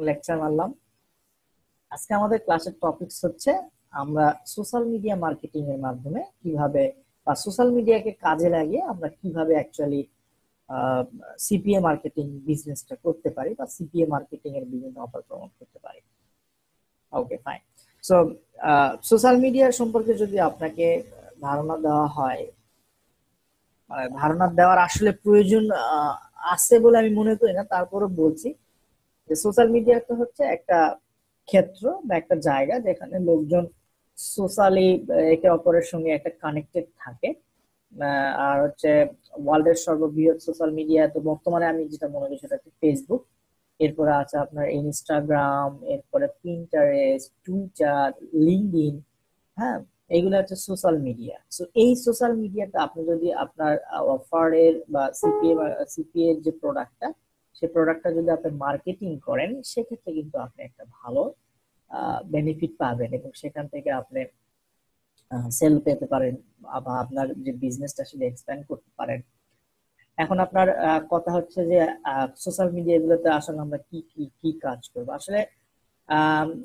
Lecture মারলাম। আজকে আমাদের ক্লাসের টপিকস হচ্ছে আমরা সোশ্যাল মিডিয়া মার্কেটিং এর মাধ্যমে কিভাবে বা সোশ্যাল মিডিয়াকে কাজে লাগিয়ে আমরা কিভাবে অ্যাকচুয়ালি সিপিএ মার্কেটিং বিজনেসটা করতে পারি বা সিপিএ মার্কেটিং এর বিভিন্ন অফার প্রমোট করতে পারি। ওকে, ফাইন। সো সোশ্যাল মিডিয়া সম্পর্কে যদি আপনাকে ধারণা দেওয়া হয়, মানে ধারণা দেওয়ার আসলে প্রয়োজন আছে বলে আমি মনে করি না, তারপরও বলছি যে সোশ্যাল মিডিয়াটা হচ্ছে একটা ক্ষেত্র বা একটা জায়গা যেখানে লোকজন সোশ্যালি একে অপরের সঙ্গে একটা কানেক্টেড থাকে। আর হচ্ছে ওয়ার্ল্ডের সর্ববৃহৎ সোশ্যাল মিডিয়া তো বর্তমানে আমি যেটা মনে করি সেটা হচ্ছে ফেসবুক, এরপরে আছে আপনার ইনস্টাগ্রাম, এরপরে পিন্টারেস্ট, টুইটার, লিঙ্কডইন। হ্যাঁ, এইগুলো হচ্ছে সোশ্যাল মিডিয়া। সো এই সোশ্যাল মিডিয়াটা আপনি যদি আপনার অফারের বা সিপিএ যে প্রোডাক্টটা, সেই প্রোডাক্টটা যদি আপনি মার্কেটিং করেন, সেক্ষেত্রে কিন্তু আপনি একটা ভালো বেনিফিট পাবেন এবং সেখান থেকে আপনি সেল পেতে পারেন বা আপনার যে বিজনেসটা সেটা এক্সপ্যান্ড করতে পারেন। এখন আপনার কথা হচ্ছে যে সোশ্যাল মিডিয়া এগুলোতে আসলে আমরা কি কি কি কাজ করবো আসলে।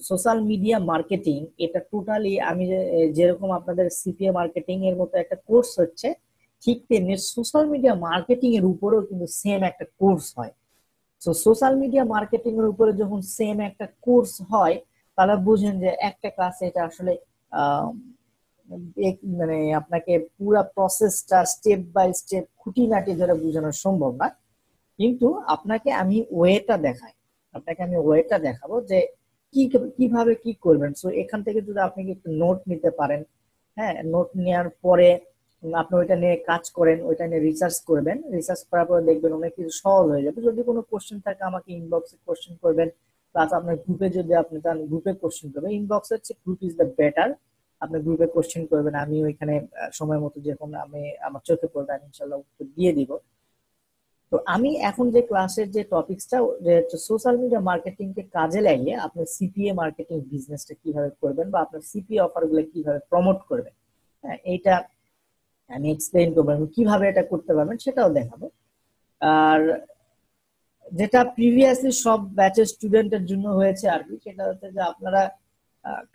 সোশ্যাল মিডিয়া মার্কেটিং এটা টোটালি আমি যেরকম আপনাদের সিপিএ মার্কেটিং এর মতো একটা কোর্স হচ্ছে, ঠিক তেমনি সোশ্যাল মিডিয়া মার্কেটিং এর উপরেও কিন্তু সেম একটা কোর্স হয়। তো সোশ্যাল মিডিয়া মার্কেটিং এর উপরে যখন সেম একটা কোর্স হয়, তাহলে বুঝেন যে একটা ক্লাসে এটা আসলে আহ, মানে আপনাকে পুরো প্রসেসটা স্টেপ বাই স্টেপ খুঁটিনাটি ধরে বোঝানো সম্ভব না, কিন্তু আপনাকে আমি ওয়েটা দেখাই, আপনাকে আমি ওয়েটা দেখাবো যে কি কিভাবে কি করবেন। সো এখান থেকে যদি আপনি একটু নোট নিতে পারেন, হ্যাঁ, নোট নেওয়ার পরে আপনি ওইটা নিয়ে কাজ করেন, ওইটা নিয়ে রিসার্চ করবেন, রিসার্চ করার পরে দেখবেন অনেক কিছু সহজ হয়ে যাবে। যদি কোনো কোশ্চেন থাকে আমাকে ইনবক্সে কোশ্চেন করবেন, প্লাস আপনার গ্রুপে যদি আপনি চান গ্রুপে কোশ্চেন করবেন। ইনবক্সের চেয়ে গ্রুপ ইজ দ্য বেটার। আপনি গ্রুপে কোশ্চেন করবেন, আমি ওইখানে সময় মতো যখন আমি আমার চোখে পড়বে আমি ইনশাল্লাহ উত্তর দিয়ে দিব। তো আমি এখন যে ক্লাসের যে টপিকসটা সোশ্যাল মিডিয়া মার্কেটিং কে কাজে লাগিয়ে আপনি সিপিএ মার্কেটিং বিজনেসটা কিভাবে করবেন বা আপনার সিপিএ অফার গুলো কিভাবে প্রমোট করবেন, হ্যাঁ, এইটা আমি এক্সপ্লেইন করবো এবং কিভাবে এটা করতে পারবেন সেটাও দেখাবো। আর যেটা প্রিভিয়াসলি সব ব্যাচের স্টুডেন্টের জন্য হয়েছে আর কি, সেটা হচ্ছে যে আপনারা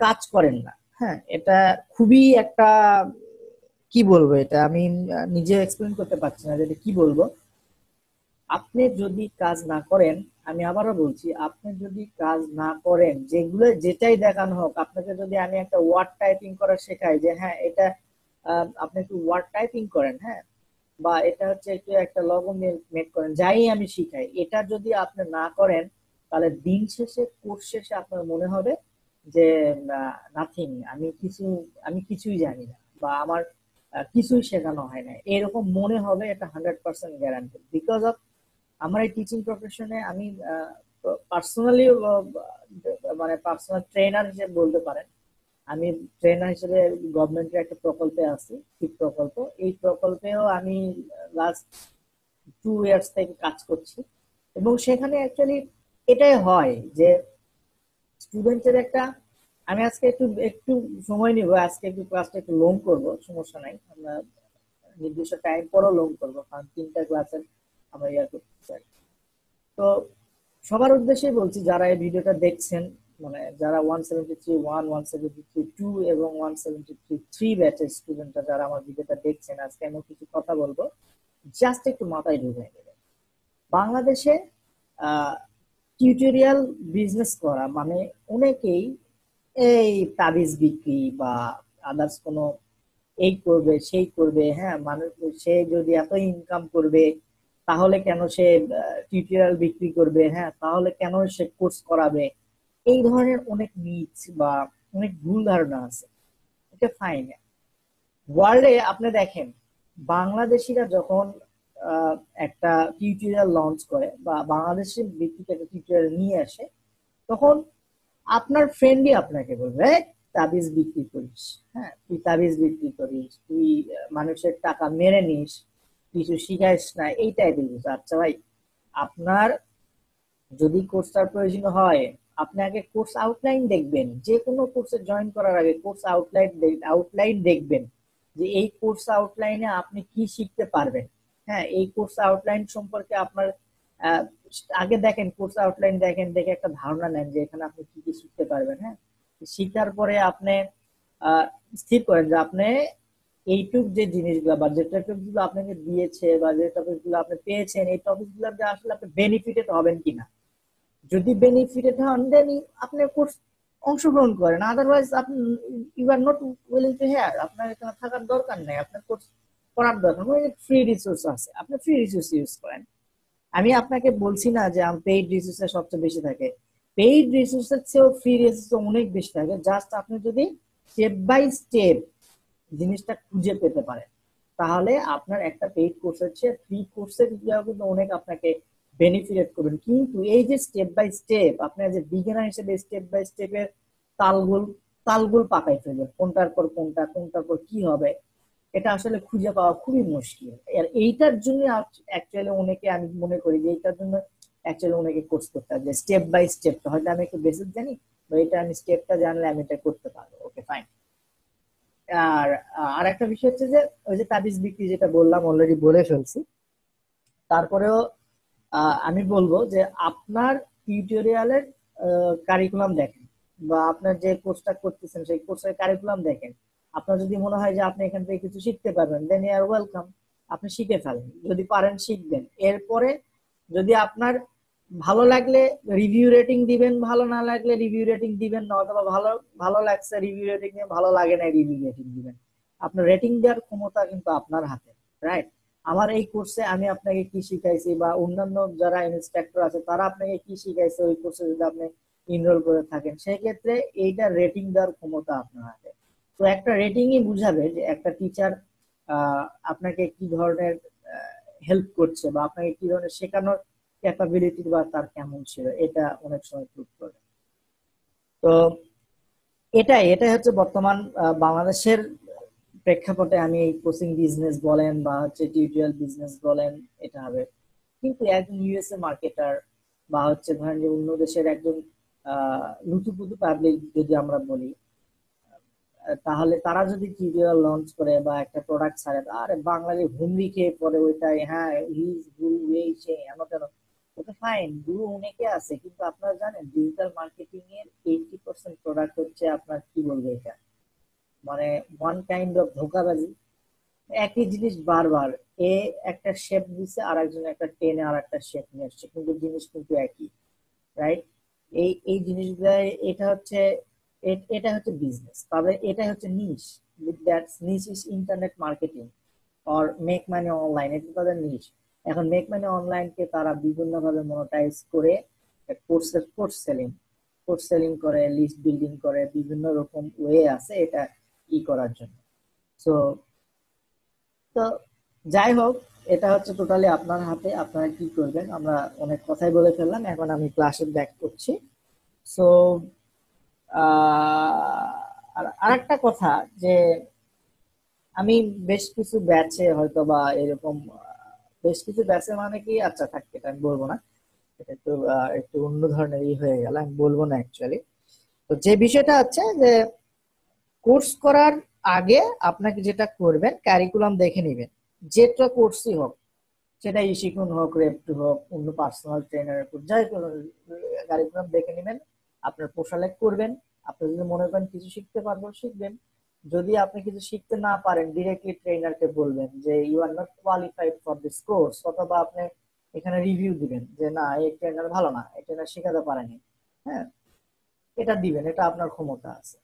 কাজ করেন না। হ্যাঁ, এটা খুবই একটা, কি বলবো, এটা আমি নিজে এক্সপ্লেন করতে পারছি না যে এটা কি বলবো। আপনি যদি কাজ না করেন, আমি আবারও বলছি, আপনি যদি কাজ না করেন, যেগুলো যেটাই দেখানো হোক আপনাকে, যদি আমি একটা ওয়ার্ড টাইপিং করা শেখাই যে হ্যাঁ এটা আপনি একটু ওয়ার্ড টাইপিং করেন, হ্যাঁ, বা এটা হচ্ছে একটু একটা লগো মেক করেন, যাই আমি শিখাই, এটা যদি আপনি না করেন, তাহলে দিন শেষে কোর্স শেষে আপনার মনে হবে যে নাথিং, আমি কিছুই জানি না বা আমার কিছুই শেখানো হয় না, এরকম মনে হবে। এটা 100% গ্যারান্টি। বিকজ অফ আমার এই টিচিং প্রফেশনে আমি পার্সোনালি, মানে পার্সোনাল ট্রেনার হিসেবে বলতে পারেন। আমি ট্রেনার হিসেবে গভর্নমেন্টের একটা প্রকল্পে আছি, ঠিক প্রকল্প। এই প্রকল্পেও আমি লাস্ট 2 ইয়ার্স থেকে কাজ করছি এবং সেখানে অ্যাকচুয়ালি এটাই হয় যে স্টুডেন্টের একটা, আমি আজকে একটু একটু সময় নিব, আজকে একটু ক্লাসটা একটু লং করব, সমস্যা নাই, আমরা নির্দিষ্ট টাইম পরও লং করবো, কারণ 3টা ক্লাসের আমরা ইয়ার করতে চাই। তো সবার উদ্দেশ্যে বলছি, যারা এই ভিডিওটা দেখছেন, মানে যারা 173 1, 173 2 এবং 173 ব্যাচের স্টুডেন্টরা যারা আমার ভিডিওটা দেখছেন, আজকে আমি কিছু কথা বলবো, জাস্ট একটু মাথায় ঢুকিয়ে নেবেন। বাংলাদেশে টিউটোরিয়াল বিজনেস করা মানে অনেকেই এই তাবিজ বিক্রি বা আদার্স কোনো এই করবে সেই করবে, হ্যাঁ, মানুষ সে যদি এত ইনকাম করবে তাহলে কেন সে টিউটোরিয়াল বিক্রি করবে, হ্যাঁ, তাহলে কেন সে কোর্স করাবে, এই ধরনের অনেক মিথ বা অনেক ভুল ধারণা আছে। এটা ফাইন। ওয়ার্ল্ডে আপনি দেখেন, বাংলাদেশিরা যখন আহ, একটা টিউটোরিয়াল লঞ্চ করে বা বাংলাদেশের ব্যক্তিকে একটা টিউটোরিয়াল নিয়ে আসে, তখন আপনার ফ্রেন্ডই আপনাকে বলবে, "এই, তাবিজ বিক্রি করিস, হ্যাঁ, তুই তাবিজ বিক্রি করিস, তুই মানুষের টাকা মেরে নিস, কিছু শিখাইস না", এই টাইপের কিছু। আচ্ছা ভাই, আপনার যদি কোর্সটার প্রয়োজন হয়, আপনি আগে কোর্স আউটলাইন দেখবেন। যে কোনো কোর্সে জয়েন করার আগে কোর্স আউটলাইন দেখবেন যে এই কোর্স আউটলাইনে আপনি কি শিখতে পারবেন। হ্যাঁ, এই কোর্স আউটলাইন সম্পর্কে আপনার আগে দেখেন, কোর্স আউটলাইন দেখেন, দেখে একটা ধারণা নেন যে এখানে আপনি কি কি শিখতে পারবেন। হ্যাঁ, শিখার পরে আপনি স্থির করেন যে আপনি এইটুক যে জিনিসগুলো বা যে টপিক গুলো আপনাকে দিয়েছে বা যে টপিক গুলো আপনি পেয়েছেন, এই টপিক গুলো যে আসলে আপনি বেনিফিটেড হবেন কিনা। যদি বেনিফিটেড হন দেন আপনি কোর্স অংশগ্রহণ করেন, আদারওয়াইজ আপনি you are not willing to hear, আপনার এখানে থাকার দরকার নেই, আপনার কোর্স করার দরকার নেই। ফ্রি রিসোর্স আছে, আপনি ফ্রি রিসোর্স ইউজ করেন। আমি আপনাকে বলছি না যে পেইড রিসোর্সের সবচেয়ে বেশি থাকে, পেইড রিসোর্সের চেয়েও ফ্রি রিসোর্স অনেক বেশি থাকে। জাস্ট আপনি যদি স্টেপ বাই স্টেপ জিনিসটা খুঁজে পেতে পারেন, তাহলে আপনার একটা পেইড কোর্সের চেয়ে ফ্রি কোর্সের কিন্তু অনেক আপনাকে বেনিফিট করবেন। কিন্তু এই যে স্টেপ বাই স্টেপ, আপনার যে বিগিনার হিসেবে স্টেপ বাই স্টেপের তালগোল তালগোল পাকাই ফেলবেন, কোনটার পর কোনটা, কোনটার পর কি হবে, এটা আসলে খুঁজে পাওয়া খুবই মুশকিল। আর এইটার জন্য অ্যাকচুয়ালি অনেকে, আমি মনে করি যে এইটার জন্য অ্যাকচুয়ালি অনেকে কোর্স করতে হবে, যে স্টেপ বাই স্টেপ। হয়তো আমি একটু বেসিক জানি বা এটা আমি স্টেপটা জানলে আমি এটা করতে পারবো, ওকে ফাইন। আর আর একটা বিষয় হচ্ছে যে ওই যে তাবিজ বিক্রি যেটা বললাম, অলরেডি বলে ফেলছি। তারপরেও আমি বলবো যে আপনার টিউটোরিয়ালের কারিকুলাম দেখেন, বা আপনার যে কোর্সটা করতেছেন সেই কোর্সের কারিকুলাম দেখেন। আপনার যদি মনে হয় যে আপনি এখান থেকে কিছু শিখতে পারবেন, দেন ইউ আর ওয়েলকাম, আপনি শিখে ফেলেন, যদি পারেন শিখবেন। এরপরে যদি আপনার ভালো লাগলে রিভিউ রেটিং দিবেন, ভালো না লাগলে রিভিউ রেটিং দিবেন না, অথবা ভালো ভালো লাগছে রিভিউ রেটিং দিয়ে, ভালো লাগে না রিভিউ রেটিং দিবেন। আপনার রেটিং দেওয়ার ক্ষমতা কিন্তু আপনার হাতে, রাইট? আমার এই কোর্সে আমি আপনাকে কি শিখাইছি, বা অন্যান্য যারা ইনস্ট্রাক্টর আছে তারা আপনাকে কি শিখাইছে ওই কোর্সে যদি আপনি ইনরোল করে থাকেন, সেই ক্ষেত্রে এইটা রেটিং দেওয়ার ক্ষমতা আপনার হাতে। তো একটা রেটিংই বুঝাবে যে একটা টিচার আপনাকে কি ধরনের হেল্প করছে, বা আপনাকে কি ধরনের শেখানোর ক্যাপাবিলিটি বা তার কেমন ছিল, এটা অনেক সময় প্রুভ করে। তো এটাই হচ্ছে বর্তমান বাংলাদেশের প্রেক্ষাপটে, আমি এই কোচিং বিজনেস বলেন বা হচ্ছে টিউটোরিয়াল বিজনেস বলেন, এটা হবে। কিন্তু একজন ইউএসএ মার্কেটার বা হচ্ছে ধরেন যে অন্য দেশের একজন লুতুপুতু পাবলিক যদি আমরা বলি, তাহলে তারা যদি টিউটোরিয়াল লঞ্চ করে বা একটা প্রোডাক্ট ছাড়ে, আরে বাঙালি হুমড়ি খেয়ে পড়ে ওইটাই, হ্যাঁ হিজ গুরু এই সেই এমন কেন। ওকে ফাইন, গুরু অনেকে আছে, কিন্তু আপনারা জানেন ডিজিটাল মার্কেটিং এর 80% প্রোডাক্ট হচ্ছে আপনার, কি বলবো এটা, মানে ওয়ান কাইন্ড অফ ধোঁকাবাজি। একই জিনিস বারবার, এ একটা শেপ দিছে, আর একজন একটা টেনে আর একটা শেপ নিয়ে আসছে, কিন্তু জিনিস কিন্তু একই, রাইট? এই জিনিসগুলো, এটা হচ্ছে এটা হচ্ছে বিজনেস, তবে এটা হচ্ছে niche. That's niche is internet marketing or make money online, এটা তাদের নিশ। এখন মেক মানি অনলাইন কে তারা বিভিন্ন ভাবে মনোটাইজ করে কোর্স সেলিং করে, লিস্ট বিল্ডিং করে, বিভিন্ন রকম ওয়ে আছে এটা ই করার জন্য। তো তো যাই হোক, এটা হচ্ছে টোটালি আপনার হাতে, আপনারা কি করবেন। আমরা অনেক কথাই বলে ফেললাম, এখন আমি ক্লাসে ব্যাক করছি। সো আর আরেকটা কথা, যে আমি বেশ কিছু ব্যাচে হয়তো বা এরকম বেশ কিছু ব্যাচে, মানে কি, আচ্ছা থাকতে এটা আমি বলবো না, এটা একটু একটু অন্য ধরনের হয়ে গেল, আমি বলবো না অ্যাকচুয়ালি। তো যে বিষয়টা হচ্ছে যে কোর্স করার আগে আপনাকে যেটা করবেন, কারিকুলাম দেখে নেবেন, যেটা কোর্সই হোক, সেটা ইশিকুন হোক, রেপটু হোক, অন্য পার্সোনাল ট্রেনারের কোর্স, যাই কোনো, কারিকুলাম দেখে নেবেন, আপনার পোশাক করবেন। আপনি যদি মনে করেন কিছু শিখতে পারবো, শিখবেন। যদি আপনি কিছু শিখতে না পারেন, ডিরেক্টলি ট্রেনারকে বলবেন যে you are not qualified for this course, অথবা আপনি এখানে রিভিউ দিবেন যে না, এই ট্রেনার ভালো না, এই ট্রেনার শেখাতে পারেনি। হ্যাঁ, এটা দিবেন, এটা আপনার ক্ষমতা আছে।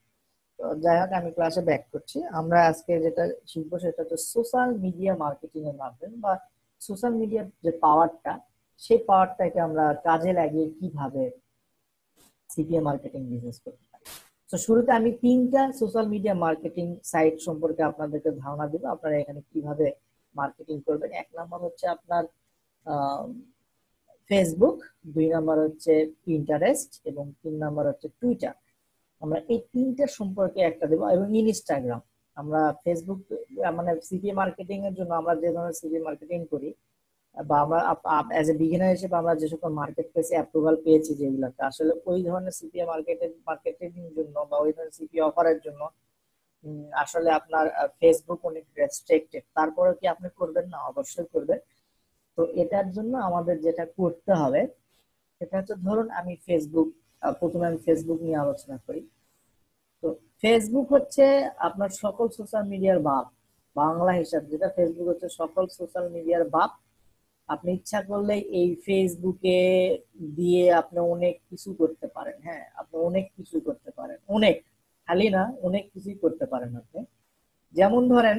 তো যাই হোক, আমি ক্লাসে ব্যাক করছি। আমরা আজকে যেটা শিখবো সেটা হচ্ছে সোশ্যাল মিডিয়া মার্কেটিং এর মাধ্যমে, বা সোশ্যাল মিডিয়ার যে পাওয়ারটা, সেই পাওয়ারটাকে আমরা কাজে লাগিয়ে কিভাবে সিপিএ মার্কেটিং বিজনেস করতে পারি। তো শুরুতে আমি 3টা সোশ্যাল মিডিয়া মার্কেটিং সাইট সম্পর্কে আপনাদেরকে ধারণা দিব, আপনারা এখানে কিভাবে মার্কেটিং করবেন। 1 নম্বর হচ্ছে আপনার ফেসবুক, 2 নম্বর হচ্ছে পিন্টারেস্ট, এবং 3 নম্বর হচ্ছে টুইটার। আমরা এই 3টা সম্পর্কে একটা দেবো, এবং ইনস্টাগ্রাম। আমরা ফেসবুক, মানে সিপি মার্কেটিং এর জন্য আমরা যে ধরনের সিপি মার্কেটিং করি, বা আমরা অ্যাজ এ বিগিনার হিসেবে আমরা যে সকল মার্কেট প্লেসে অ্যাপ্রুভাল পেয়েছি, যেগুলোতে আসলে ওই ধরনের সিপিএ মার্কেটিং জন্য বা ওই ধরনের সিপি অফারের জন্য আসলে আপনার ফেসবুক অনেক রেস্ট্রিক্টেড। তারপরে কি আপনি করবেন না? অবশ্যই করবেন। তো এটার জন্য আমাদের যেটা করতে হবে, সেটা হচ্ছে ধরুন আমি ফেসবুক, প্রথমে আমি ফেসবুক নিয়ে আলোচনা করি। তো ফেসবুক হচ্ছে আপনার সকল সোশ্যাল মিডিয়ার বাপ, বাংলা হিসাবে যেটা ফেসবুক হচ্ছে সকল সোশ্যাল মিডিয়ার বাপ। আপনি ইচ্ছা করলে এই ফেসবুকে দিয়ে আপনি অনেক কিছু করতে পারেন। হ্যাঁ, আপনি অনেক কিছু করতে পারেন, অনেক, খালি না, অনেক কিছুই করতে পারেন আপনি। যেমন ধরেন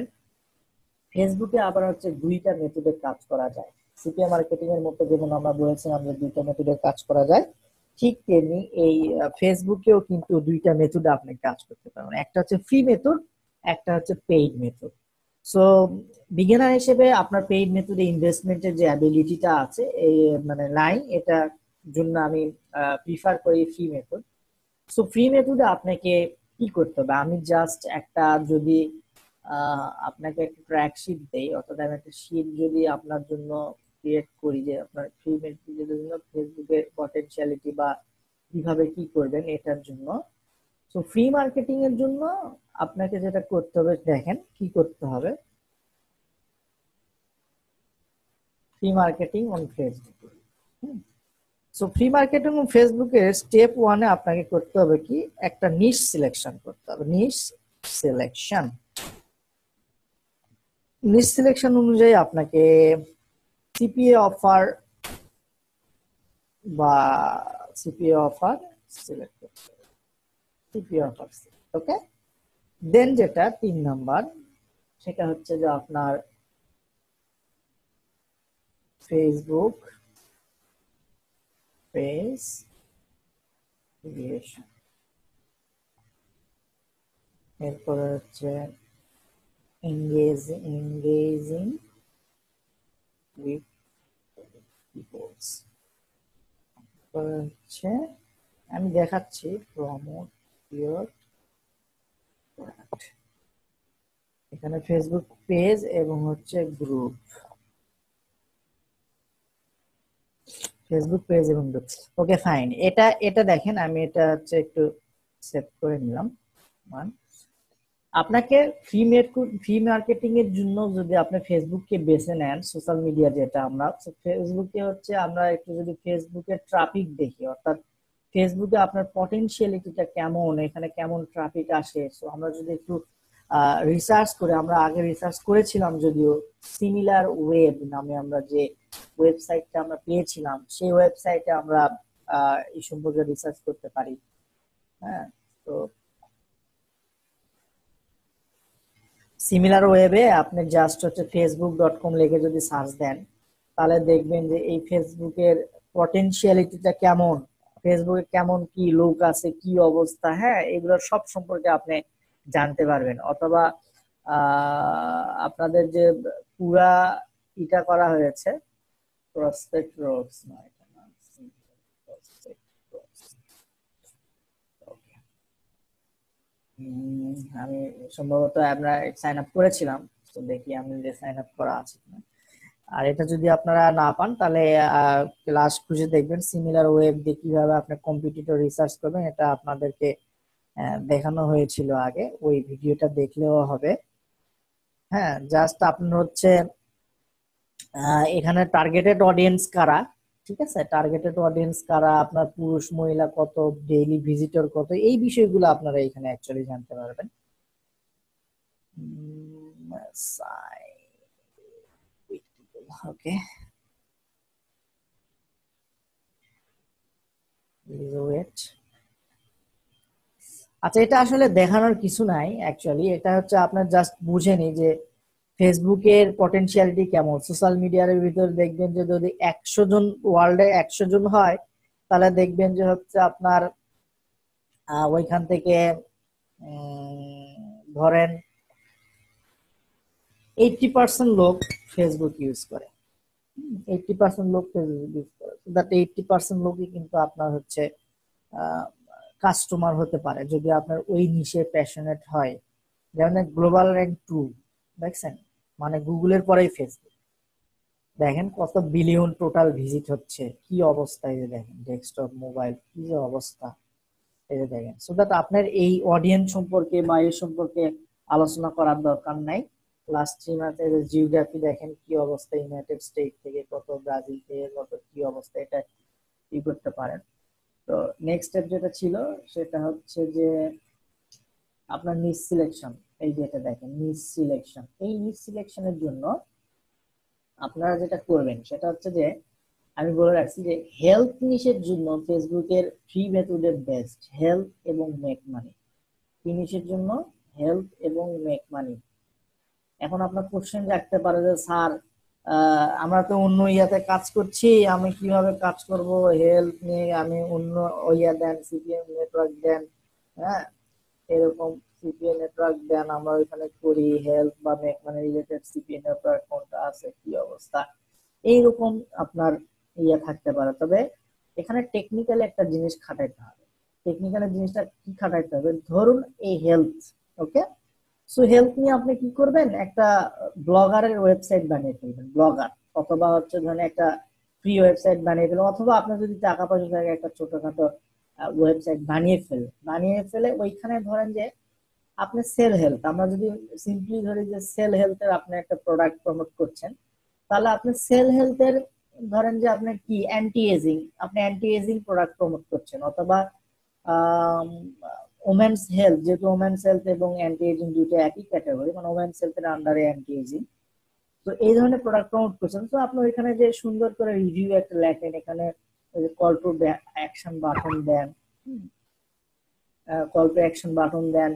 ফেসবুকে আবার হচ্ছে দুইটা মেথডে কাজ করা যায়। সিপিএ মার্কেটিং এর মধ্যে যেমন আমরা বলেছিলাম যে দুইটা মেথডে কাজ করা যায়, ঠিক তেমনি এই ফেসবুকেও কিন্তু দুইটা মেথডে আপনি কাজ করতে পারবেন। একটা হচ্ছে ফ্রি মেথড, একটা হচ্ছে পেইড মেথড। সো বিগিনার হিসেবে আপনার পেইড মেথডে ইনভেস্টমেন্টের যে অ্যাবিলিটিটা আছে এই মানে নাই, এটা জন্য আমি প্রিফার করি ফ্রি মেথড। সো ফ্রি মেথডে আপনাকে কি করতে হবে, আমি জাস্ট একটা যদি আপনাকে একটা ট্র্যাক শিট দেই, অর্থাৎ আমি একটা শিট যদি আপনার জন্য ক্রিয়েট করি যে আপনার ফ্রি মেথডের জন্য ফেসবুকের পটেনশিয়ালিটি বা কিভাবে কি করবেন এটার জন্য। তো ফ্রি মার্কেটিং এর জন্য আপনাকে যেটা করতে হবে, দেখেন কি করতে হবে। Free marketing on Facebook. So free marketing on ফেসবুকের স্টেপ ওয়ানে আপনাকে করতে হবে কি, একটা নিশ সিলেকশন করতে হবে। নিশ সিলেকশন, নিশ সিলেকশন অনুযায়ী আপনাকে সিপিএ অফার বা সিপিএ অফার সিলেক্ট করতে হবে। সিপিএ অফার, ওকে। দেন যেটা 3 নাম্বার, সেটা হচ্ছে যে আপনার ফেসবুক পেজ ক্রিয়েশন। এরপরে হচ্ছে engaging with peoples। হচ্ছে আমি দেখাচ্ছি প্রমোট ইওর প্রোডাক্ট। এখানে ফেসবুক পেজ এবং হচ্ছে গ্রুপ, ফেসবুক পেজ এবং গ্রুপ। ওকে ফাইন, এটা এটা দেখেন আমি এটা হচ্ছে একটু সেভ করে নিলাম। আপনাকে ফ্রি মার্কেটিং এর জন্য যদি আপনি ফেসবুককে বেছে নেন, সোশ্যাল মিডিয়া যেটা আমরা ফেসবুকে হচ্ছে, আমরা একটু যদি ফেসবুকের ট্রাফিক দেখি, অর্থাৎ ফেসবুকে আপনার পটেনশিয়ালিটিটা কেমন, এখানে কেমন ট্রাফিক আসে, তো আমরা যদি একটু রিসার্চ করে, আমরা আগে রিসার্চ করেছিলাম যদিও, সিমিলার ওয়েব নামে আমরা যে ওয়েবসাইটটা আমরা পেয়েছিলাম, সেই ওয়েবসাইটে আমরা এই সম্পর্কে রিসার্চ করতে পারি। হ্যাঁ, তো সিমিলার ওয়েবে আপনি জাস্ট হচ্ছে facebook.com লিখে যদি সার্চ দেন, তাহলে দেখবেন যে এই ফেসবুকের পটেনশিয়ালিটিটা কেমন, ফেসবুকে কেমন কি লোক আছে, কি অবস্থা, হ্যাঁ, এগুলো সব সম্পর্কে আপনি জানতে পারবেন। অথবা আপনাদের যে পুরা এটা করা হয়েছে, প্রসপেক্ট রোডস নয়, আমি সম্ভবত আমরা সাইন আপ করেছিলাম, তো দেখি আমি যে সাইন আপ করা আছে কিনা। আর এটা যদি আপনারা না পান তাহলে ক্লাস খুঁজে দেখবেন, সিমিলার ওয়েব দিয়ে কিভাবে আপনি কম্পিটিটর রিসার্চ করবেন, এটা আপনাদেরকে দেখানো হয়েছিল আগে, ওই ভিডিওটা দেখলেও হবে। হ্যাঁ, জাস্ট আপনার হচ্ছে এখানে টার্গেটেড অডিয়েন্স কারা, ঠিক আছে, টার্গেটেড অডিয়েন্স কারা, আপনার পুরুষ মহিলা কত, ডেইলি ভিজিটর কত, এই বিষয়গুলো আপনারা এখানে অ্যাকচুয়ালি জানতে পারবেন। ওকে, আচ্ছা, এটা আসলে দেখানোর কিছু নাই অ্যাকচুয়ালি, এটা হচ্ছে আপনার জাস্ট বুঝেনি যে ফেসবুকের পটেনশিয়ালিটি কেমন। সোশ্যাল মিডিয়ার ভিতরে দেখবেন যে যদি 100 জন, ওয়ার্ল্ডে 100 জন হয়, তাহলে দেখবেন যে হচ্ছে আপনার ওইখান থেকে ধরেন 80% লোক ফেসবুক ইউজ করে, 80% লোক ফেসবুক ইউজ করে, দ্যাট 80% লোকই কিন্তু আপনার হচ্ছে কাস্টমার হতে পারে যদি আপনার ওই নিশে প্যাশনেট হয়। যেমন গ্লোবাল র্যাঙ্ক 2 দেখছেন, মানে গুগলের পরেই ফেসবুক, দেখেন কত বিলিয়ন টোটাল ভিজিট হচ্ছে, কি অবস্থা, এই যে দেখেন ডেস্কটপ মোবাইল কি যে অবস্থা, এই যে দেখেন। সো দ্যাট আপনার এই অডিয়েন্স সম্পর্কে বা এর সম্পর্কে আলোচনা করার দরকার নাই। লাস্ট 3 মাসের জিওগ্রাফি দেখেন কি অবস্থা, ইউনাইটেড স্টেট থেকে কত, ব্রাজিল থেকে কত, কি অবস্থা, এটা ই করতে পারেন। তো নেক্সট স্টেপ যেটা ছিল সেটা হচ্ছে যে আপনার নিচ সিলেকশন। এই যেটা দেখেন নিচ সিলেকশন, এই নিচ সিলেকশনের জন্য আপনারা যেটা করবেন সেটা হচ্ছে যে আমি বলে রাখছি যে হেলথ নিশের জন্য ফেসবুকের ফ্রি মেথডের বেস্ট হেলথ এবং মেক মানি। ফ্রি নিশের জন্য হেলথ এবং মেক মানি। এখন আপনার কোশ্চেন রাখতে পারে যে স্যার আমরা তো অন্য ইয়াতে কাজ করছি, আমি কিভাবে কাজ করব হেলথ নিয়ে, আমি অন্য ইয়া দেন সিপিএম নেটওয়ার্ক দেন, হ্যাঁ এরকম সিপিএ নেটওয়ার্ক দেন, আমরা ওইখানে করি হেলথ বা make money related CPA network কোনটা আছে কি অবস্থা, এইরকম আপনার ইয়ে থাকতে পারে। তবে এখানে টেকনিক্যাল একটা জিনিস খাটাইতে হবে। টেকনিক্যাল জিনিসটা কি খাটাইতে হবে, ধরুন এই হেলথ, ওকে, সো হেলথ নিয়ে আপনি কি করবেন, একটা ব্লগারের ওয়েবসাইট বানিয়ে ফেলবেন, ব্লগার, অথবা হচ্ছে ধরেন একটা ফ্রি ওয়েবসাইট বানিয়ে ফেলবেন, অথবা আপনার যদি টাকা পয়সা থাকে একটা ছোটখাটো ওয়েবসাইট বানিয়ে ফেলে ওইখানে ধরেন যে আপনি সেল হেলথ, আমরা যদি সিম্পলি ধরি যে সেল হেলথের আপনি একটা প্রোডাক্ট প্রমোট করছেন, তাহলে আপনি সেল হেলথের ধরেন যে আপনি কি অ্যান্টি এজিং, আপনি অ্যান্টি এজিং প্রোডাক্ট প্রমোট করছেন, অথবা ওমেন্স হেলথ, যেহেতু ওমেন্স হেলথ এবং অ্যান্টি এজিং দুটো একই ক্যাটাগরি, মানে ওমেন্স হেলথের আন্ডারে অ্যান্টি এজিং, তো এই ধরনের প্রোডাক্ট প্রমোট করছেন, তো আপনি ওইখানে যে সুন্দর করে রিভিউ একটা লেখেন, এখানে কল টু অ্যাকশন বাটন দেন, কল টু অ্যাকশন বাটন দেন,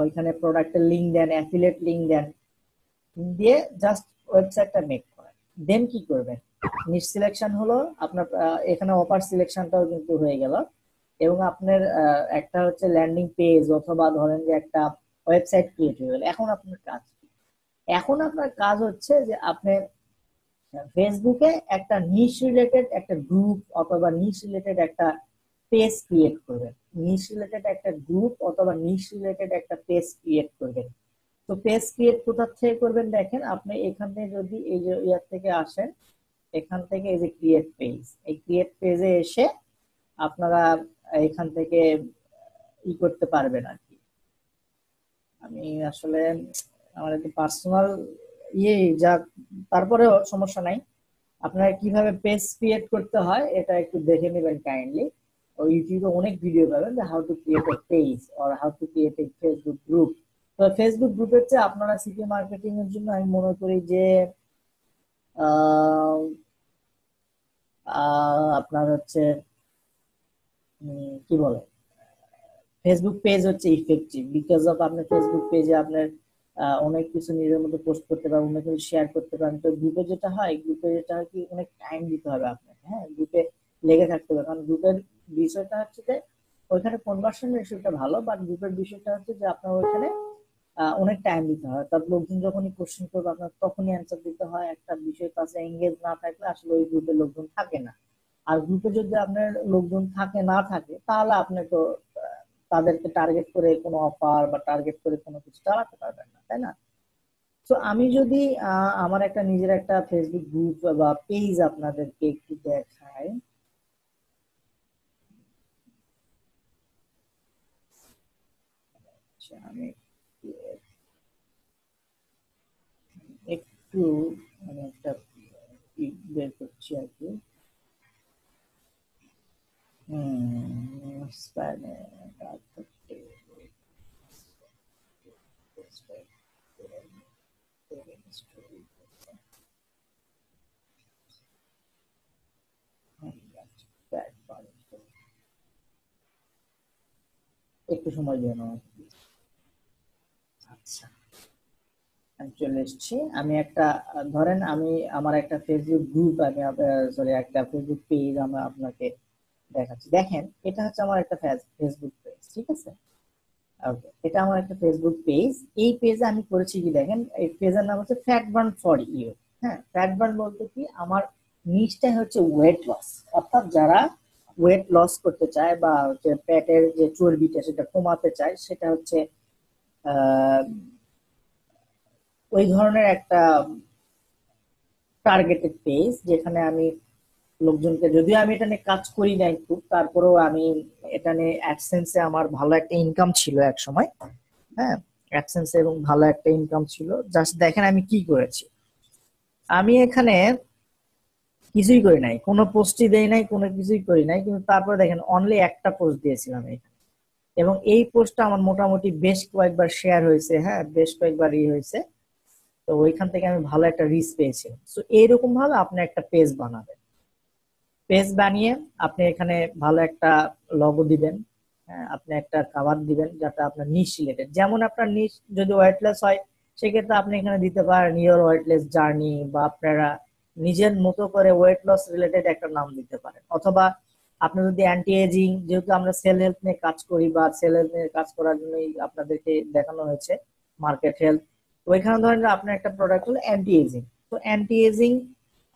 ওইখানে প্রোডাক্টের লিঙ্ক দেন, অ্যাফিলিয়েট লিঙ্ক দেন, দিয়ে জাস্ট ওয়েবসাইটটা মেক করেন। দেন কি করবেন, নিচ সিলেকশন হলো আপনার, এখানে অফার সিলেকশনটাও কিন্তু হয়ে গেল, এবং আপনার একটা হচ্ছে ল্যান্ডিং পেজ অথবা ধরেন যে একটা ওয়েবসাইট ক্রিয়েট হয়ে গেল। এখন আপনার কাজ হচ্ছে যে আপনি ফেসবুকে একটা নিশ রিলেটেড একটা গ্রুপ অথবা নিশ রিলেটেড একটা পেজ ক্রিয়েট করবেন, নিশ রিলেটেড একটা গ্রুপ অথবা নিশ রিলেটেড একটা পেজ ক্রিয়েট করবেন। তো পেজ ক্রিয়েট কোথা থেকে করবেন, দেখেন আপনি এখানে যদি এই যে ইয়ার থেকে আসেন, এখান থেকে এই যে ক্রিয়েট পেজ, এই ক্রিয়েট পেজে এসে আপনারা এখান থেকে ই করতে পারবেন আর কি। আমি আসলে আমার একটু পার্সোনাল ইয়ে যা, তারপরেও সমস্যা নাই, আপনারা কিভাবে পেজ ক্রিয়েট করতে হয় এটা একটু দেখে নেবেন কাইন্ডলি। ইউটিউবে অনেক ভিডিও পাবেন যে how to create A page or how to create A Facebook group. তো ফেসবুক গ্রুপের চেয়ে আপনারা সিপি মার্কেটিং এর জন্য আমি মনে করি যে আহ, আপনার হচ্ছে কি বলে ফেসবুক পেজ হচ্ছে ইফেক্টিভ, বিকজ অফ আপনার ফেসবুক পেজে আপনার অনেক কিছু নিজের মতো পোস্ট করতে পারেন, অনেক কিছু শেয়ার করতে পারেন। তো গ্রুপে যেটা হয় কি অনেক টাইম দিতে হবে আপনাকে, হ্যাঁ গ্রুপে লেগে থাকতে হবে, কারণ গ্রুপের বিষয়টা হচ্ছে যে ওইখানে কনভার্সন রেশিওটা ভালো, বাট গ্রুপের বিষয়টা হচ্ছে যে আপনার ওইখানে অনেক টাইম দিতে হয়, তার লোকজন যখনই কোশ্চেন করবে আপনার তখনই অ্যান্সার দিতে হয়। একটা বিষয় কাছে এঙ্গেজ না থাকলে আসলে ওই গ্রুপের লোকজন থাকে না। আর গ্রুপে যদি আপনার লোকজন না থাকে তাহলে আপনি তো তাদেরকে টার্গেট করে কোনো অফার বা টার্গেট করে কোনো কিছু চালাতে পারবেন না, তাই না? তো আমি যদি আমার একটা নিজের একটা ফেসবুক গ্রুপ বা পেজ আপনাদেরকে একটু দেখাই। আচ্ছা, আমি একটু মানে একটা বের করছি আর কি। একটু সময় দিয়ে নাও। আচ্ছা, আমি চলে এসেছি। আমি একটা ধরেন আমি আমার একটা ফেসবুক গ্রুপ, আমি সরি একটা ফেসবুক পেজ আমি আপনাকে দেখাচ্ছি। দেখেন এটা হচ্ছে আমার একটা ফেসবুক পেজ, ঠিক আছে? ওকে, এটা আমার একটা ফেসবুক পেজ। এই পেজে আমি করেছি কি দেখেন, এই পেজের নাম হচ্ছে ফ্যাট বার্ন ফর ইউ। হ্যাঁ, ফ্যাট বার্ন বলতে কি, আমার নিচটাই হচ্ছে ওয়েট লস, অর্থাৎ যারা ওয়েট লস করতে চায় বা হচ্ছে পেটের যে চর্বিটা সেটা কমাতে চায়, সেটা হচ্ছে আহ ওই ধরনের একটা টার্গেটেড পেজ, যেখানে আমি লোকজনকে, যদিও আমি এটা নিয়ে কাজ করি নাই খুব, তারপরেও আমি এটা নিয়ে অ্যাডসেন্সে আমার ভালো একটা ইনকাম ছিল এক সময়। হ্যাঁ, অ্যাডসেন্সে এবং ভালো একটা ইনকাম ছিল। জাস্ট দেখেন আমি কি করেছি। আমি এখানে কিছুই করি নাই, কোনো পোস্টই দেই নাই, কোনো কিছুই করি নাই, কিন্তু তারপরে দেখেন অনলি একটা পোস্ট দিয়েছিলাম এখানে, এবং এই পোস্টটা আমার মোটামুটি বেশ কয়েকবার শেয়ার হয়েছে, হ্যাঁ বেশ কয়েকবার হয়েছে। তো ওইখান থেকে আমি ভালো একটা রিচ পেয়েছি। তো এইরকম ভাবে আপনি একটা পেজ বানাবেন। পেজ বানিয়ে আপনি এখানে ভালো একটা লগো দিবেন, হ্যাঁ আপনি একটা কভার দিবেন যাতে আপনার নিশ রিলেটেড, যেমন আপনার নিশ যদি ওয়েটলেস হয় সেক্ষেত্রে আপনি এখানে দিতে পারেন ইওর ওয়েটলেস জার্নি, বা আপনারা নিজের মতো করে ওয়েট লস রিলেটেড একটা নাম দিতে পারেন। অথবা আপনি যদি অ্যান্টি এজিং, যেহেতু আমরা সেল হেলথ নিয়ে কাজ করি বা সেল হেলথ নিয়ে কাজ করার জন্যই আপনাদেরকে দেখানো হয়েছে মার্কেট হেলথ, ওইখানে ধরেন যে আপনার একটা প্রোডাক্ট হলো অ্যান্টি এজিং, তো অ্যান্টি এজিং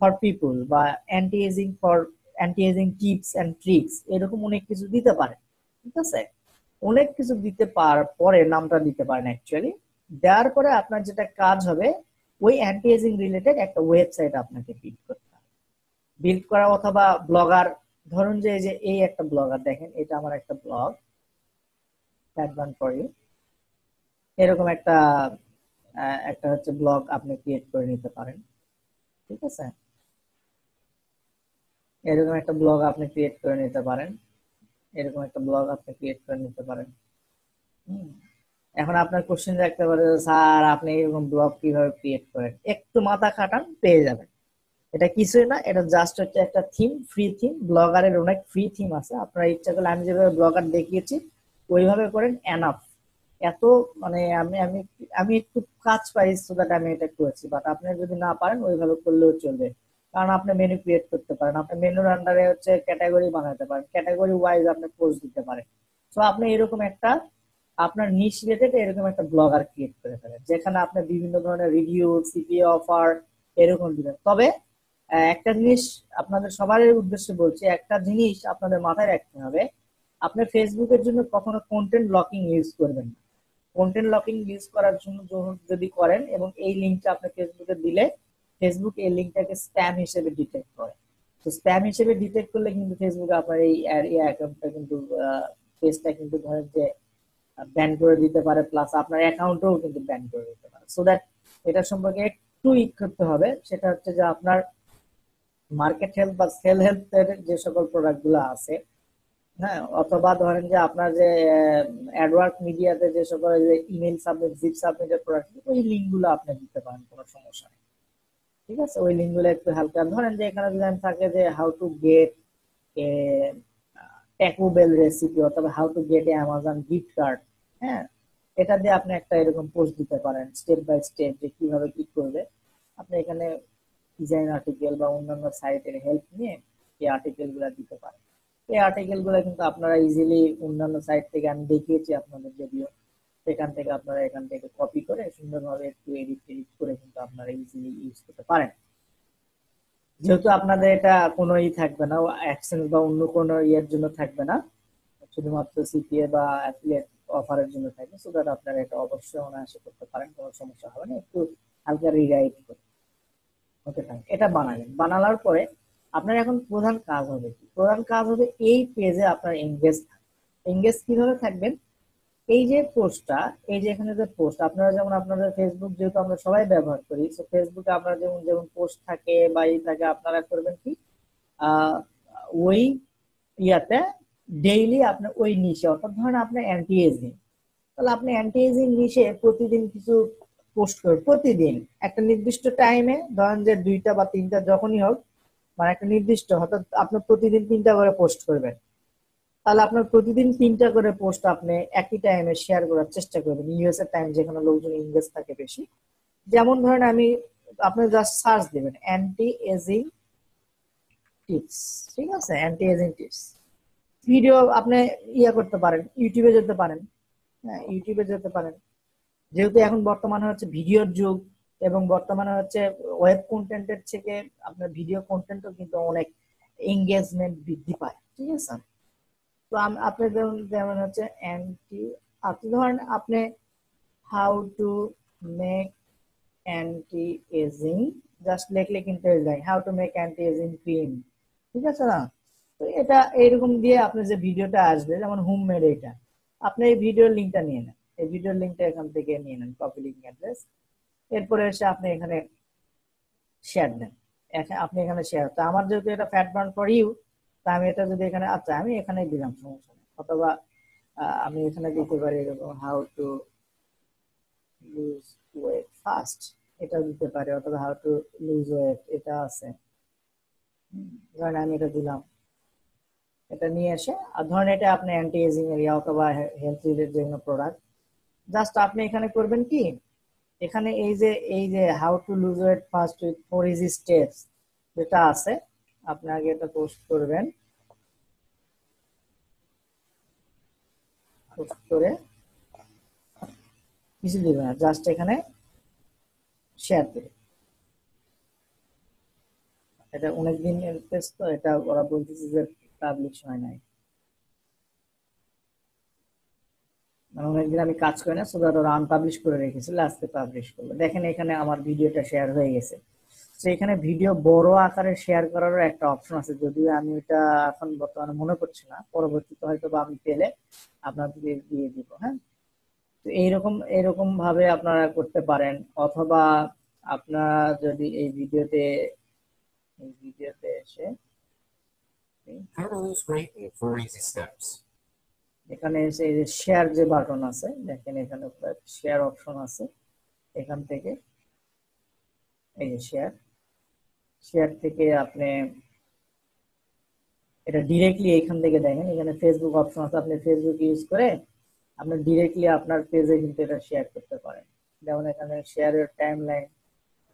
ফর পিপুল বা anti ageing for anti ageing tips and tricks, এরকম অনেক কিছু দিতে পারে। ঠিক আছে, অনেক কিছু দিতে পরে নামটা দিতে পারেন অ্যাকচুয়ালি। দেওয়ার পরে আপনার যেটা কাজ হবে, ওই অ্যান্টি এজিং রিলেটেড একটা ওয়েবসাইট আপনাকে বিল্ড করতে হবে। বিল্ড করা, অথবা ব্লগার, ধরুন যে এই যে এই একটা ব্লগার দেখেন, এটা আমার একটা ব্লগ, অ্যাডভান্স ফর ইউ, এরকম একটা একটা হচ্ছে ব্লগ আপনি ক্রিয়েট করে নিতে পারেন। ঠিক আছে, এরকম একটা ব্লগ আপনি ক্রিয়েট করে নিতে পারেন, এরকম একটা ব্লগ আপনি ক্রিয়েট করে নিতে পারেন। হুম। এখন আপনার কোশ্চেন রাখতে পারে, স্যার আপনি এরকম ব্লগ কিভাবে ক্রিয়েট করেন, একটু মাথা খাটান পেয়ে যাবেন। এটা কিছুই না, এটা জাস্ট হচ্ছে একটা থিম, ফ্রি থিম। ব্লগারের অনেক ফ্রি থিম আছে, আপনারা ইচ্ছা করলে আমি যেভাবে ব্লগার দেখিয়েছি ওইভাবে করেন, এনাফ। এত মানে আমি আমি আমি একটু কাজ পাই সো দ্যাট আমি এটা করেছি, বাট আপনি যদি না পারেন ওইভাবে করলেও চলবে। কারণ আপনি মেনু ক্রিয়েট করতে পারেন, আপনি মেনুর আন্ডারে হচ্ছে ক্যাটাগরি বানাতে পারেন, ক্যাটাগরি ওয়াইজ আপনি পোস্ট দিতে পারেন। তো আপনি এরকম একটা আপনার নিশ রিলেটেড এরকম একটা ব্লগার ক্রিয়েট করে ফেলেন, যেখানে আপনি বিভিন্ন ধরনের রিভিউ, সিপিএ অফার এরকম দিবেন। তবে একটা জিনিস আপনাদের সবার উদ্দেশ্যে বলছি, একটা জিনিস আপনাদের মাথায় রাখতে হবে, আপনি ফেসবুকের জন্য কখনো কন্টেন্ট লকিং ইউজ করবেন না। কন্টেন্ট লকিং ইউজ করার জন্য যদি করেন এবং এই লিঙ্কটা আপনি ফেসবুকে দিলে, ফেসবুক এই লিঙ্কটাকে স্প্যাম হিসেবে ডিটেক্ট করে। তো স্প্যাম হিসেবে ডিটেক্ট করলে কিন্তু ফেসবুক আপনার এই অ্যাকাউন্টটা কিন্তু পেজটা কিন্তু ধরেন যে ব্যান করে দিতে পারে, প্লাস আপনার অ্যাকাউন্টও কিন্তু ব্যান করে দিতে পারে। সো দ্যাট এটা সম্পর্কে একটু করতে হবে, সেটা হচ্ছে যে আপনার মার্কেট হেলথ বা সেল হেলথ এর যে সকল প্রোডাক্ট গুলো আছে, হ্যাঁ, অথবা ধরেন যে আপনার যে অ্যাডওয়ার্ক মিডিয়াতে যে সকল ইমেল সাবমিট, জিপ সাবমিটের প্রোডাক্ট, ওই লিঙ্ক গুলো আপনি দিতে পারেন, কোনো সমস্যা নেই। ঠিক আছে, ওই লিঙ্ক গুলো একটু হালকা, ধরেন যে এখানে যদি থাকে যে how to get a Taco Bell recipe, অথবা how to get a Amazon gift card, হ্যাঁ, এটা দিয়ে আপনি একটা এরকম পোস্ট দিতে পারেন স্টেপ বাই স্টেপ যে কিভাবে কি করবে। আপনি এখানে ডিজাইন আর্টিকেল বা অন্যান্য সাইটের হেল্প নিয়ে এই আর্টিকেল গুলা দিতে পারেন। এই আর্টিকেল গুলা কিন্তু আপনারা ইজিলি অন্যান্য সাইট থেকে, আমি দেখিয়েছি আপনাদের যদিও, সেখান থেকে আপনারা এখান থেকে কপি করে সুন্দরভাবে একটু এডিট এডিট করে কিন্তু আপনারা ইজিলি ইউজ করতে পারেন। যেহেতু আপনাদের এটা কোনো থাকবে না, অ্যাডসেন্স বা অন্য কোনো ইয়ের জন্য থাকবে না, শুধুমাত্র সিপিএ বা অ্যাফিলিয়েট অফারের জন্য থাকবে, সো দ্যাট আপনারা এটা অবশ্যই অনায়াসে করতে পারেন, কোনো সমস্যা হবে না। একটু হালকা রিরাইট করে হতে থাকে, এটা বানাবেন। বানানোর পরে আপনার এখন প্রধান কাজ হবে কি? প্রধান কাজ হবে এই পেজে আপনার এঙ্গেজ। এঙ্গেজ কিভাবে থাকবেন? এই যে পোস্টটা, এই যে এখানে যে পোস্ট, আপনারা যেমন আপনাদের ফেসবুক যেহেতু আমরা সবাই ব্যবহার করি, তো ফেসবুকে আপনারা যেমন যেমন পোস্ট থাকে বা ই থাকে, আপনারা করবেন কি আহ ওই ইয়াতে ডেইলি আপনার ওই নিশে, অর্থাৎ ধরেন আপনি অ্যান্টি এজিং, তাহলে আপনি অ্যান্টি এজিং নিশে প্রতিদিন কিছু পোস্ট করবেন। প্রতিদিন একটা নির্দিষ্ট টাইমে, ধরেন যে 2টা বা 3টা যখনই হোক, মানে একটা নির্দিষ্ট, অর্থাৎ আপনি প্রতিদিন 3টা করে পোস্ট করবেন। তাহলে আপনার প্রতিদিন 3টা করে পোস্ট আপনি একই টাইমে শেয়ার করার চেষ্টা করবেন, ইউএস এর টাইম যেখানে লোকজন ইংরেজ থাকে বেশি। যেমন ধরেন আমি, আপনি জাস্ট সার্চ দিবেন অ্যান্টি এজিং টিপস, ঠিক আছে, অ্যান্টি এজিং টিপস ভিডিও আপনি করতে পারেন, ইউটিউবে যেতে পারেন। হ্যাঁ, ইউটিউবে যেতে পারেন, যেহেতু এখন বর্তমানে হচ্ছে ভিডিওর যুগ, এবং বর্তমানে হচ্ছে ওয়েব কন্টেন্টের থেকে আপনার ভিডিও কন্টেন্টও কিন্তু অনেক এঙ্গেজমেন্ট বৃদ্ধি পায়। ঠিক আছে, তো আপনি যেমন যেমন হচ্ছে অ্যান্টি, আপনি ধরেন আপনি how to make anti ageing, just লিখলে কিন্তু হয়ে যায় how to make anti ageing cream. ঠিক আছে না? তো এটা এইরকম দিয়ে আপনি যে ভিডিওটা আসবে, যেমন হোম মেড, এটা আপনি এই ভিডিওর লিঙ্কটা নিয়ে নেন, এই ভিডিওর লিঙ্কটা এখান থেকে নিয়ে নেন, কপি লিঙ্ক অ্যাড্রেস, এরপরে এসে আপনি এখানে শেয়ার দেন। আপনি এখানে শেয়ার, তো আমার যেহেতু এটা ফ্যাট বার্ন ফর ইউ, তা আমি এটা যদি এখানে, আচ্ছা আমি এখানে দিলাম, সমস্যা নেই। অথবা আমি এখানে দিতে পারি এরকম how to lose weight fast, এটা দিতে পারি। অথবা হাউ টু লুজ ওয়েট, এটা আছে, ধরেন আমি এটা দিলাম। এটা নিয়ে এসে, আর ধরেন এটা আপনি অ্যান্টি এজিং এরিয়া অথবা হেলথ রিলেটেড যে কোনো প্রোডাক্ট, জাস্ট আপনি এখানে করবেন কি, এখানে এই যে how to lose weight fast with 4 easy steps যেটা আছে, আপনি আগে এটা পোস্ট করবেন, পোস্ট করে কিছু দিবেন না, জাস্ট এখানে শেয়ার দিবেন। এটা অনেকদিন টেস্ট, তো এটা ওরা বলতেছে যে পাবলিশ হয় নাই, মানে অনেকদিন আমি কাজ করি না, সো দ্যাট ওরা আনপাবলিশ করে রেখেছিল, আজকে পাবলিশ করলো। দেখেন এখানে আমার ভিডিওটা শেয়ার হয়ে গেছে। তো এখানে ভিডিও বড় আকারে শেয়ার করারও একটা অপশন আছে, যদিও আমি এটা এখন বর্তমানে মনে করছি না, পরবর্তীতে হয়তো বা আমি পেলে আপনাদের দিয়ে দিব। হ্যাঁ, তো এইরকম এরকম ভাবে আপনারা করতে পারেন। অথবা আপনারা যদি এই ভিডিওতে এসে How to lose weight in 4 easy steps. এখানে এসে এই যে শেয়ার যে বাটন আছে, দেখেন এখানে শেয়ার অপশন আছে, এখান থেকে এই যে শেয়ার, শেয়ার থেকে আপনি এটা ডিরেক্টলি এখান থেকে দেখেন, এখানে ফেসবুক অপশন আছে, আপনি ফেসবুক ইউজ করে আপনি ডিরেক্টলি আপনার পেজে কিন্তু এটা শেয়ার করতে পারেন। যেমন এখানে শেয়ারের টাইম লাইন,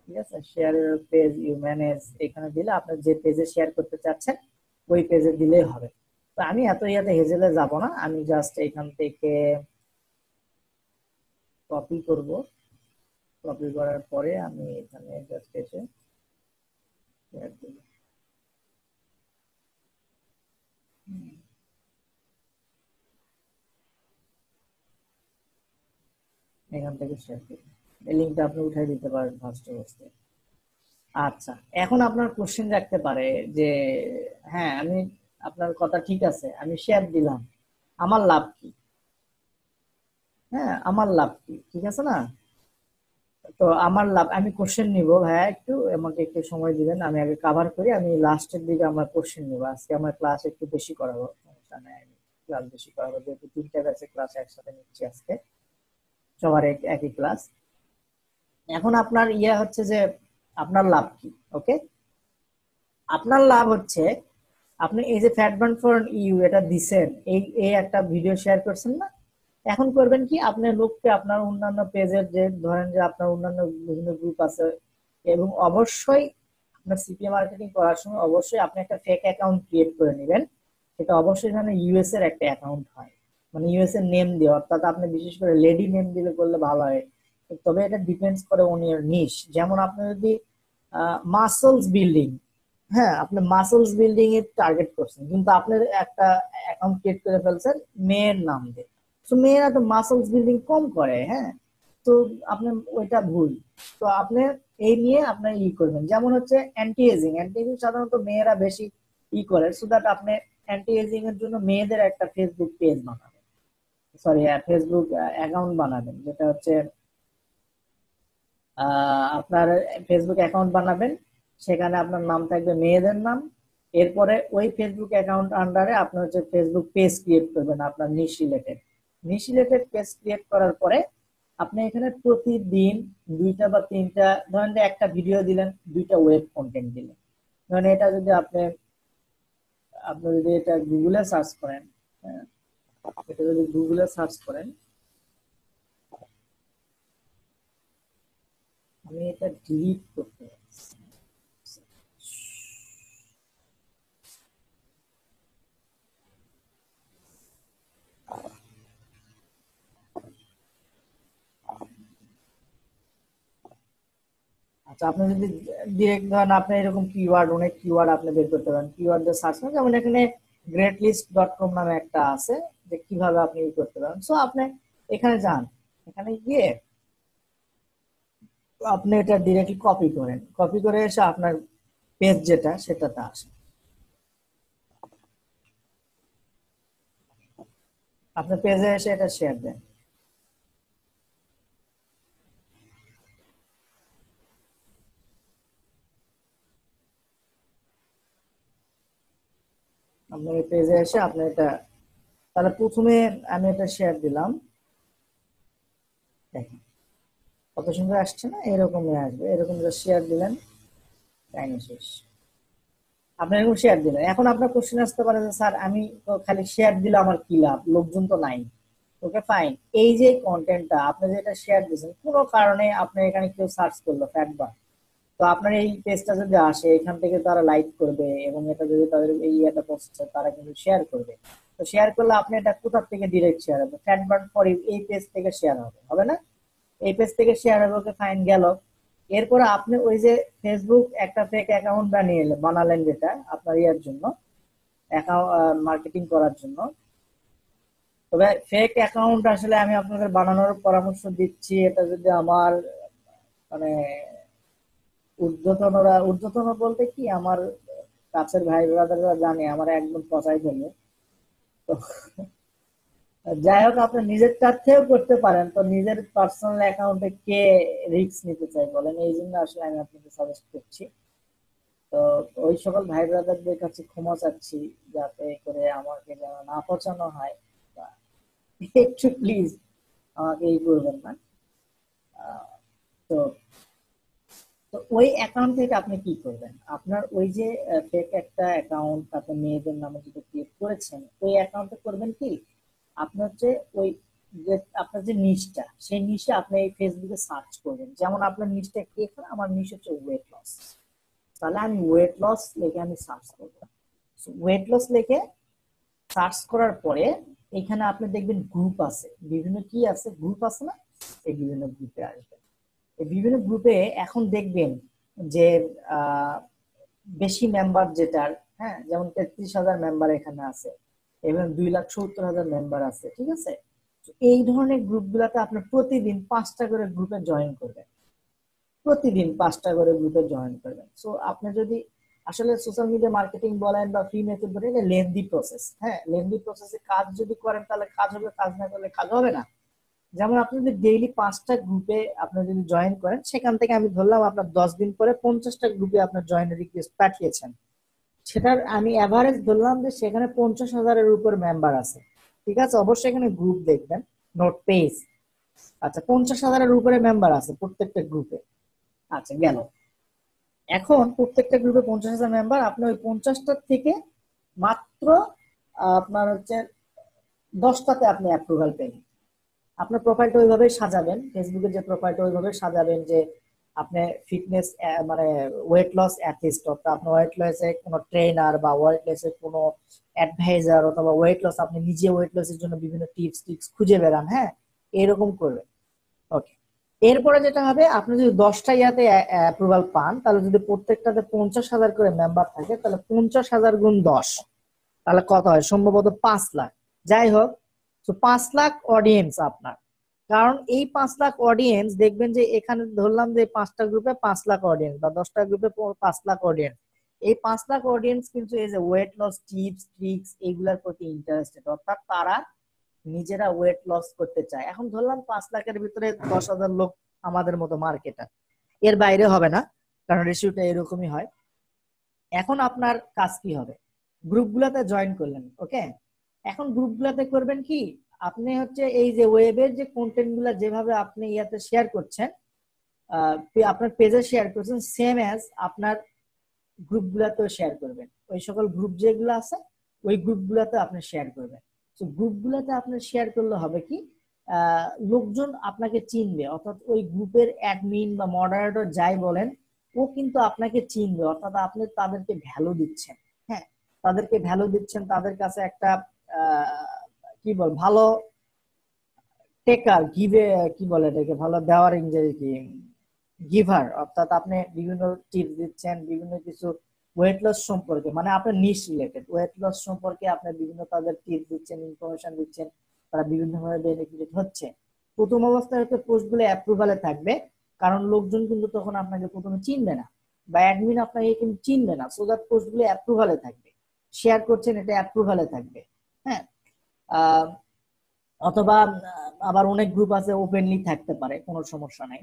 ঠিক আছে, শেয়ারের পেজ ইউ ম্যানেজ, এখানে দিলে আপনার যে পেজে শেয়ার করতে চাচ্ছেন ওই পেজে দিলেই হবে। তো আমি এত ইয়াতে হেজেলে যাব না, আমি জাস্ট এখান থেকে কপি করব, কপি করার পরে আমি এখানে জাস্ট এসে শেয়ার দেব। এখান থেকে শেয়ার দেব, এই লিঙ্কটা আপনি উঠাই দিতে পারেন ফার্স্ট অবস্থায়। আচ্ছা, এখন আপনার কোশ্চেন রাখতে পারে যে হ্যাঁ আমি, আপনার কথা ঠিক আছে, আমি শেয়ার দিলাম, আমার লাভ কি? হ্যাঁ, আমার লাভ কি, ঠিক আছে না? তো আমার লাভ, আমি কোশ্চেন নিব ভাইয়া, একটু আমাকে একটু সময় দিবেন, আমি আগে কভার করি, আমি লাস্টের দিকে আমার কোশ্চেন নিব। আজকে আমার ক্লাস একটু বেশি করাবো, সমস্যা নাই, আমি ক্লাস বেশি করাবো, যেহেতু 3টা ব্যাচে ক্লাস একসাথে নিচ্ছি আজকে, সবার একই ক্লাস। এখন আপনার ইয়ে হচ্ছে যে আপনার লাভ কি? ওকে, আপনার লাভ হচ্ছে আপনি এই যে ফ্যাট বার্ন ফর ইউ এটা দিছেন, এই একটা ভিডিও শেয়ার করছেন না, এখন করবেন কি, আপনি লোককে আপনার অন্যান্য পেজের, যে ধরেন যে আপনার অন্যান্য বিভিন্ন গ্রুপ আছে, এবং অবশ্যই আপনার সিপিএ মার্কেটিং করার সময় অবশ্যই আপনি একটা ফেক অ্যাকাউন্ট ক্রিয়েট করে নেবেন। সেটা অবশ্যই যেন ইউএস এর একটা অ্যাকাউন্ট হয়, মানে ইউএস এর নেম দিয়ে, অর্থাৎ আপনি বিশেষ করে লেডি নেম দিলে করলে ভালো হয়। তবে এটা ডিপেন্ডস করে অন ইয়ার নিশ। যেমন আপনি যদি মাসলস বিল্ডিং, হ্যাঁ আপনি মাসলস বিল্ডিং এর টার্গেট করছেন, কিন্তু আপনার একটা অ্যাকাউন্ট ক্রিয়েট করে ফেলছেন মেয়ের নাম দিয়ে, তো মেয়েরা তো মাসলস বিল্ডিং কম করে, হ্যাঁ, তো আপনি ওইটা ভুল। তো আপনি এই নিয়ে আপনার করবেন, যেমন হচ্ছে অ্যান্টি এজিং, অ্যান্টি এজিং সাধারণত মেয়েরা বেশি করে, সো দ্যাট আপনি অ্যান্টি এজিং এর জন্য মেয়েদের একটা ফেসবুক পেজ বানাবেন, সরি ফেসবুক অ্যাকাউন্ট বানাবেন, যেটা হচ্ছে আপনার ফেসবুক অ্যাকাউন্ট বানাবেন, সেখানে আপনার নাম থাকবে মেয়েদের নাম, এরপরে ওই ফেসবুক অ্যাকাউন্ট আন্ডারে আপনি হচ্ছে ফেসবুক পেজ ক্রিয়েট করবেন আপনার নিশ রিলেটেড পেজ ক্রিয়েট করার পরে আপনি এখানে প্রতিদিন 2টা বা 3টা, ধরেন যে একটা ভিডিও দিলেন, 2টা ওয়েব কন্টেন্ট দিলেন। ধরেন এটা যদি আপনি আপনি যদি এটা গুগলে সার্চ করেন, হ্যাঁ, এটা যদি গুগলে সার্চ করেন, আমি এটা ডিলিট করতে পারছি। আচ্ছা, আপনি যদি ডিরেক্ট ধরেন, আপনি এরকম কিওয়ার্ড, অনেক কিওয়ার্ড আপনি বের করতে পারেন, কিওয়ার্ড দিয়ে সার্চ করেন, যেমন এখানে greatlist.com নামে একটা আছে, যে কিভাবে আপনি করতে পারেন। সো আপনি এখানে যান, এখানে গিয়ে আপনি এটা ডিরেক্টলি কপি করেন, কপি করে এসে আপনার পেজ যেটা সেটাতে আসেন, আপনার পেজে এসে এটা শেয়ার দেন। আপনার পেজে এসে আপনি এটা, তাহলে প্রথমে আমি এটা শেয়ার দিলাম, দেখেন কত সুন্দর আসছে না, এরকমই আসবে, এরকম শেয়ার দিলেন, কাহিনী শেষ। আপনি এরকম শেয়ার দিলেন, এখন আপনার কোশ্চেন আসতে পারে যে স্যার আমি তো খালি শেয়ার দিলে আমার কি লাভ, লোকজন তো নাই। ওকে ফাইন, এই যে কন্টেন্টটা আপনি যেটা শেয়ার দিয়েছেন, কোনো কারণে আপনি এখানে কেউ সার্চ করলো ফ্যাট বার, তো আপনার এই পেজটা যদি আসে এখান থেকে তারা লাইক করবে, এবং এটা যদি তাদের এই এটা পোস্ট তারা কিন্তু শেয়ার করবে। তো শেয়ার করলে আপনি এটা কোথা থেকে ডিরেক্ট শেয়ার হবে, ফ্যাট বার্ন ফর ইউ এই পেজ থেকে শেয়ার হবে, হবে না? এই পেজ থেকে শেয়ার হবে, ওকে ফাইন গেল। এরপরে আপনি ওই যে ফেসবুক একটা ফেক অ্যাকাউন্ট বানালেন যেটা আপনার ইয়ার জন্য, মার্কেটিং করার জন্য। তবে ফেক অ্যাকাউন্ট আসলে আমি আপনাদের বানানোর পরামর্শ দিচ্ছি, এটা যদি আমার মানে ঊর্ধ্বতন বলতে কি আমার কাছের ভাই ব্রাদাররা জানে আমার একদম পচাই ফেলে। তো যাই হোক, আপনি নিজের থেকেও করতে পারেন, তো নিজের পার্সোনাল অ্যাকাউন্টে কে রিস্ক নিতে চাই বলেন, এই জন্য আসলে আমি আপনাকে সাজেস্ট করছি। তো ওই সকল ভাই ব্রাদারদের কাছে ক্ষমা চাচ্ছি, যাতে করে আমাকে যেন না পচানো হয়, বা একটু প্লিজ আমাকে এই করবেন না। তো তো ওই অ্যাকাউন্ট থেকে আপনি কি করবেন, আপনার ওই যে ফেক একটা অ্যাকাউন্ট আপনি মেয়েদের নামে যেটা ক্রিয়েট করেছেন, ওই অ্যাকাউন্টে করবেন কি, আপনার যে ওই যে আপনার যে নিশটা, সেই নিশে আপনি এই ফেসবুকে সার্চ করবেন। যেমন আপনার নিশটা কি, এখানে আমার নিশ হচ্ছে ওয়েট লস, তাহলে আমি ওয়েট লস লিখে আমি সার্চ করবো। ওয়েট লস লিখে সার্চ করার পরে এখানে আপনি দেখবেন গ্রুপ আছে, বিভিন্ন কি আছে, গ্রুপ আছে না, এই বিভিন্ন গ্রুপে আসবেন। এই বিভিন্ন গ্রুপে এখন দেখবেন যে বেশি মেম্বার যেটার, হ্যাঁ, যেমন 33,000 মেম্বার এখানে আছে, এবং 2,70,000 মেম্বার আছে, ঠিক আছে? এই ধরনের গ্রুপগুলোতে আপনি প্রতিদিন 5টা করে গ্রুপে জয়েন করবেন, প্রতিদিন 5টা করে গ্রুপে জয়েন করবেন। সো আপনি যদি আসলে সোশ্যাল মিডিয়া মার্কেটিং বলেন বা ফ্রি মেথড বলেন, এটা লেন্দি প্রসেস, হ্যাঁ, লেন্দি প্রসেসে কাজ যদি করেন তাহলে কাজ হবে, কাজ না করলে কাজ হবে না। যেমন আপনি যদি ডেইলি 5টা গ্রুপে আপনি যদি জয়েন করেন, সেখান থেকে আমি ধরলাম আপনার 10 দিন পরে 50টা গ্রুপে আপনার জয়েন রিকোয়েস্ট পাঠিয়েছেন, সেটার আমি এভারেজ ধরলাম যে সেখানে 50,000-এর উপর মেম্বার আছে, ঠিক আছে? অবশ্যই এখানে গ্রুপ দেখবেন, নোট পেজ। আচ্ছা, 50,000-এর উপরে মেম্বার আছে প্রত্যেকটা গ্রুপে। আচ্ছা গেল, এখন প্রত্যেকটা গ্রুপে 50,000 মেম্বার, আপনি ওই 50টা থেকে মাত্র আপনার হচ্ছে 10টাতে আপনি অ্যাপ্রুভাল পেলেন। আপনার প্রোফাইলটা ওইভাবে সাজাবেন, ফেসবুকে যে প্রোফাইলটা ওইভাবে সাজাবেন যে আপনি ফিটনেস মানে ওয়েট লস অ্যাথলিস্ট, অর্থাৎ আপনার ওয়েট লসে কোনো ট্রেনার বা ওয়েট লসের কোনো অ্যাডভাইজার, অথবা ওয়েট লস আপনি নিজে ওয়েট লসের জন্য বিভিন্ন টিপস খুঁজে বেড়ান, হ্যাঁ, এরকম করবেন। ওকে, এরপরে যেটা হবে, আপনি যদি 10টা ইয়াতে অ্যাপ্রুভাল পান, তাহলে যদি প্রত্যেকটাতে 50,000 করে মেম্বার থাকে, তাহলে 50,000 গুণ 10, তাহলে কত হয়, সম্ভবত 5 লাখ। যাই হোক, তো 5 লাখ অডিয়েন্স আপনার, কারণ এই 5 লাখ অডিয়েন্স দেখবেন যে এখানে ধরলাম যে 5টা গ্রুপে 5 লাখ অডিয়েন্স বা 10টা গ্রুপে 5 লাখ অডিয়েন্স, এই 5 লাখ অডিয়েন্স কিন্তু এই যে ওয়েট লস টিপস ট্রিক্স এইগুলার প্রতি ইন্টারেস্টেড, অর্থাৎ তারা নিজেরা ওয়েট লস করতে চায়। এখন ধরলাম 5 লাখের ভিতরে 10,000 লোক আমাদের মতো মার্কেটার, এর বাইরে হবে না, কারণ রেশিওটা এরকমই হয়। এখন আপনার কাজ কি হবে, গ্রুপগুলোতে জয়েন করলেন, ওকে, এখন গ্রুপগুলোতে করবেন কি, আপনি হচ্ছে এই যে ওয়েবের যে কন্টেন্ট গুলা যেভাবে আপনি ইয়াতে শেয়ার করছেন, আপনার পেজে শেয়ার করছেন, সেম অ্যাজ আপনার গ্রুপগুলোতেও শেয়ার করবেন। ওই সকল গ্রুপ যেগুলো আছে ওই গ্রুপগুলোতে আপনি শেয়ার করবেন। তো গ্রুপগুলোতে আপনি শেয়ার করলে হবে কি, লোকজন আপনাকে চিনবে, অর্থাৎ ওই গ্রুপের অ্যাডমিন বা মডারেটর যাই বলেন, ও কিন্তু আপনাকে চিনবে, অর্থাৎ আপনি তাদেরকে ভ্যালু দিচ্ছেন, হ্যাঁ, তাদেরকে ভ্যালু দিচ্ছেন, তাদের কাছে একটা কি বল ভালো টেকার গিভে, কি বলে এটাকে, ভালো দেওয়ার ইংরেজি কি, গিভার, অর্থাৎ আপনি বিভিন্ন টিপস দিচ্ছেন, বিভিন্ন কিছু ওয়েট লস সম্পর্কে, মানে আপনার নিশ রিলেটেড ওয়েট লস সম্পর্কে আপনি বিভিন্ন তাদের টিপস দিচ্ছেন, ইনফরমেশন দিচ্ছেন, তারা বিভিন্ন ভাবে বেনিফিট হচ্ছে। প্রথম অবস্থায় হয়তো পোস্ট গুলো অ্যাপ্রুভালে থাকবে, কারণ লোকজন কিন্তু তখন আপনাকে প্রথমে চিনবে না, বা অ্যাডমিন আপনাকে কিন্তু চিনবে না, সো দ্যাট পোস্ট গুলো অ্যাপ্রুভালে থাকবে, শেয়ার করছেন এটা অ্যাপ্রুভালে থাকবে, হ্যাঁ। অথবা আবার অনেক গ্রুপ আছে ওপেনলি থাকতে পারে, কোনো সমস্যা নাই।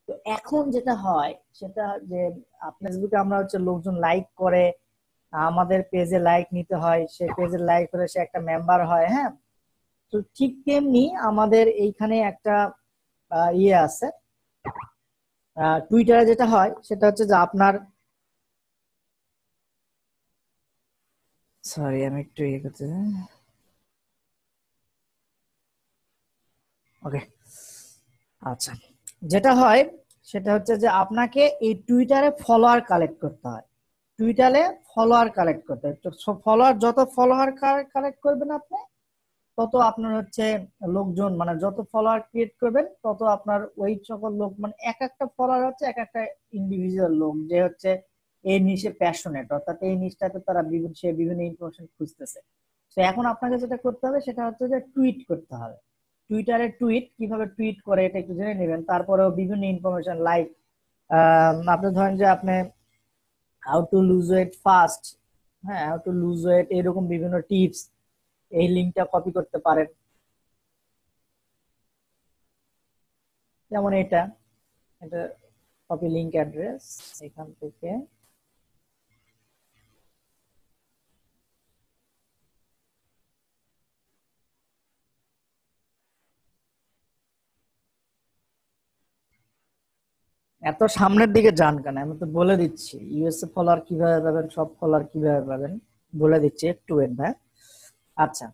তো এখন যেটা হয় সেটা যে ফেসবুকে আমরা হচ্ছে লোকজন লাইক করে, আমাদের পেজে লাইক নিতে হয়, সে পেজে লাইক করে সে একটা মেম্বার হয়। হ্যাঁ, তো ঠিক তেমনি আমাদের এইখানে একটা ইয়ে আছে, টুইটারে যেটা হয় সেটা হচ্ছে যে আপনার, সরি আমি একটু ইয়ে করতে, ওকে। আচ্ছা, যেটা হয় সেটা হচ্ছে যে আপনাকে এই টুইটারে ফলোয়ার কালেক্ট করতে হয়। টুইটারে ফলোয়ার কালেক্ট করতে হয়, তো ফলোয়ার, যত ফলোয়ার কালেক্ট করবেন আপনি, তত আপনার হচ্ছে লোকজন, মানে যত ফলোয়ার ক্রিয়েট করবেন তত আপনার ওই সকল লোক, মানে এক একটা ফলোয়ার হচ্ছে এক একটা ইন্ডিভিজুয়াল লোক, যে হচ্ছে এই নিশে প্যাশনেট, অর্থাৎ এই নিশটাতে তারা বিভিন্ন ইনফরমেশন খুঁজতেছে। তো এখন আপনাকে যেটা করতে হবে সেটা হচ্ছে যে টুইট করতে হবে। টুইটারে টুইট কিভাবে টুইট করে এটা একটু জেনে নেবেন। তারপরেও বিভিন্ন ইনফরমেশন লাইক, আপনি ধরেন যে আপনি how to lose weight fast, হ্যাঁ, হাউ টু লুজ ওয়েট, এরকম বিভিন্ন টিপস, এই লিঙ্কটা কপি করতে পারেন। যেমন এটা এটা কপি লিংক অ্যাড্রেস, এখান থেকে এত সামনের দিকে যান কেন, আমি তো বলে দিচ্ছি ইউএসএ ফলোয়ার কিভাবে পাবেন, সব ফলোয়ার কিভাবে পাবেন বলে দিচ্ছি, একটু ওয়েট ভাই। আচ্ছা,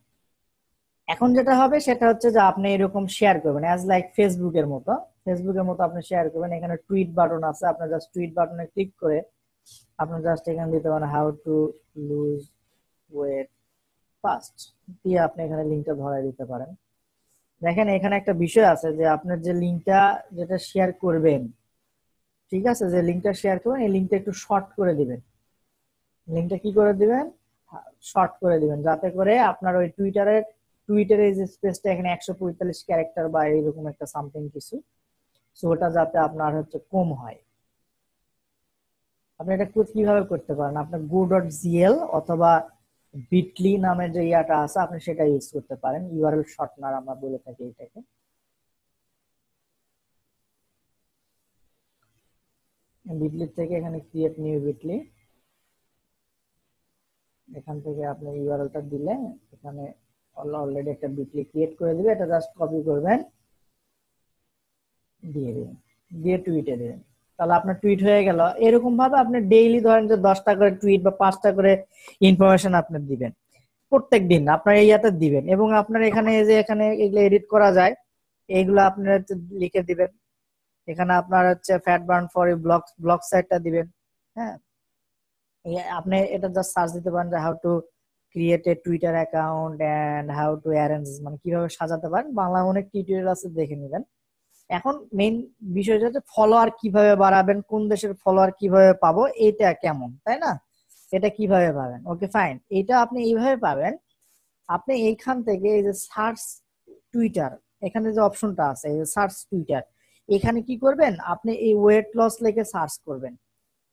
এখন যেটা হবে সেটা হচ্ছে যে আপনি এরকম শেয়ার করবেন, অ্যাজ লাইক ফেসবুকের মতো। ফেসবুকের মতো আপনি শেয়ার করবেন, এখানে টুইট বাটন আছে, আপনি জাস্ট টুইট বাটনে ক্লিক করে আপনি জাস্ট এখানে দিতে পারেন how to lose weight fast দিয়ে আপনি এখানে লিঙ্কটা ধরাই দিতে পারেন। দেখেন এখানে একটা বিষয় আছে যে আপনার যে লিঙ্কটা যেটা শেয়ার করবেন, ঠিক আছে, যে লিঙ্কটা শেয়ার করবেন এই লিঙ্কটা একটু শর্ট করে দিবেন। লিঙ্কটা কি করে দিবেন, শর্ট করে দিবেন, যাতে করে আপনার ওই টুইটারের যে স্পেসটা এখানে 145 ক্যারেক্টার বা এরকম একটা সামথিং কিছু, সো ওটা যাতে আপনার হচ্ছে কম হয়। আপনি এটা কিভাবে করতে পারেন, আপনার go.gl অথবা বিটলি নামের যে ইয়াটা আছে আপনি সেটা ইউজ করতে পারেন, ইউআরএল শর্টনার আমরা বলে থাকি এটাকে। বিটলি থেকে এখানে ক্রিয়েট নিউ বিটলি, এখান থেকে আপনি ইউআরএলটা দিলে এখানে অলরেডি একটা বিটলি ক্রিয়েট করে দিবে, এটা জাস্ট কপি করবেন, দিয়ে দিবেন, দিয়ে টুইটে দিবেন, তাহলে আপনার টুইট হয়ে গেল। এরকম ভাবে আপনি ডেইলি ধরেন যে 10টা করে টুইট বা 5টা করে ইনফরমেশন আপনি দিবেন প্রত্যেক দিন, আপনার এই ইয়াতে দিবেন। এবং আপনার এখানে এই যে এখানে এগুলো এডিট করা যায়, এইগুলো আপনার লিখে দিবেন। এখানে আপনার হচ্ছে ফ্যাট বার্ন ফর ব্লগ সাইটটা দিবেন। হ্যাঁ, আপনি এটা জাস্ট সার্চ দিতে পারেন যে how to create a Twitter account and how to arrange, মানে কিভাবে সাজাতে পারেন, বাংলা অনেক টিউটোরিয়াল আছে, দেখে নেবেন। এখন মেইন বিষয়টা হচ্ছে ফলোয়ার কিভাবে বাড়াবেন, কোন দেশের ফলোয়ার কিভাবে পাবো, এটা কেমন, তাই না, এটা কিভাবে পাবেন। ওকে ফাইন, এটা আপনি এইভাবে পাবেন। আপনি এইখান থেকে এই যে সার্চ টুইটার, এখানে যে অপশনটা আছে এই যে সার্চ টুইটার, এখানে কি করবেন, আপনি এই ওয়েট লস লিখে সার্চ করবেন,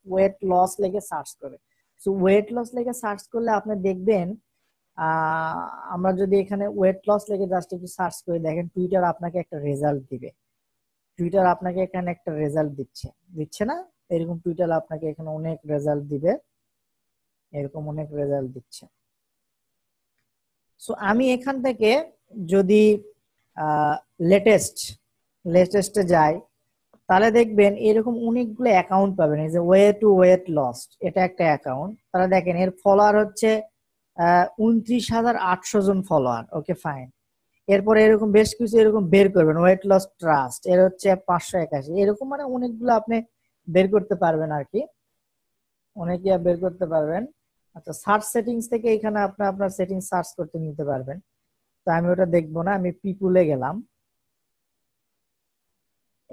ওয়েট লস লিখে সার্চ করবেন। সো ওয়েট লস লিখে সার্চ করলে আপনি দেখবেন, আমরা যদি এখানে ওয়েট লস লিখে জাস্ট একটু সার্চ করে দেখেন, টুইটার আপনাকে একটা রেজাল্ট দিবে। টুইটার আপনাকে এখানে একটা রেজাল্ট দিচ্ছে না, এরকম টুইটার আপনাকে এখানে অনেক রেজাল্ট দিবে, এরকম অনেক রেজাল্ট দিচ্ছে। সো আমি এখান থেকে যদি লেটেস্টে যাই, তাহলে দেখবেন এরকম অনেকগুলো অ্যাকাউন্ট পাবেন। এই যে ওয়ে টু ওয়েট লস্ট, এটা একটা অ্যাকাউন্ট, তাহলে দেখেন এর ফলোয়ার হচ্ছে 29,800 জন ফলোয়ার। ওকে ফাইন, এরপরে এরকম বেশ কিছু এরকম বের করবেন, ওয়েট লস ট্রাস্ট এর হচ্ছে 581, এরকম মানে অনেকগুলো আপনি বের করতে পারবেন আর কি, অনেকে বের করতে পারবেন। আচ্ছা, সার্চ সেটিংস থেকে এখানে আপনি আপনার সেটিংস সার্চ করতে নিতে পারবেন, তো আমি ওটা দেখবো না, আমি পিপুলে গেলাম।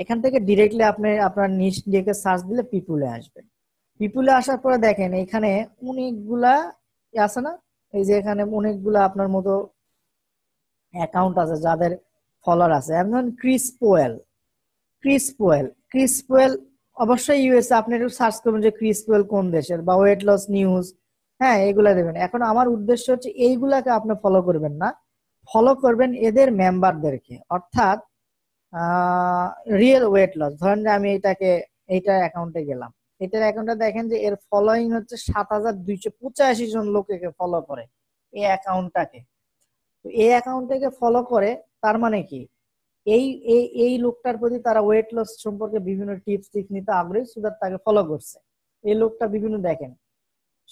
এখান থেকে ডিরেক্টলি আপনি আপনার নিশ দিয়ে সার্চ দিলে পিপুলে আসবেন। পিপুলে আসার পরে দেখেন এখানে অনেকগুলা আছে না, এই যে এখানে অনেকগুলা আপনার মতো অ্যাকাউন্ট আছে যাদের ফলোয়ার আছে। যেমন ক্রিস পোয়েল অবশ্যই ইউএসএ, আপনি একটু সার্চ করবেন যে ক্রিস পোয়েল কোন দেশের, বা ওয়েট লস নিউজ, হ্যাঁ এগুলা দেবেন। এখন আমার উদ্দেশ্য হচ্ছে এইগুলাকে আপনি ফলো করবেন না, ফলো করবেন এদের মেম্বারদেরকে, অর্থাৎ রিয়েল ওয়েট লস। ধরেন যে আমি এইটা অ্যাকাউন্টে গেলাম, এটার অ্যাকাউন্টটা দেখেন যে এর ফলোইং হচ্ছে 7285 জন লোক একে ফলো করে এই অ্যাকাউন্টটাকে। তো এই অ্যাকাউন্টটাকে ফলো করে, তার মানে কি এই এই এই লোকটার প্রতি তারা ওয়েট লস সম্পর্কে বিভিন্ন টিপস নিতে আগ্রহী, সুতরাং তাকে ফলো করছে। এই লোকটা বিভিন্ন দেখেন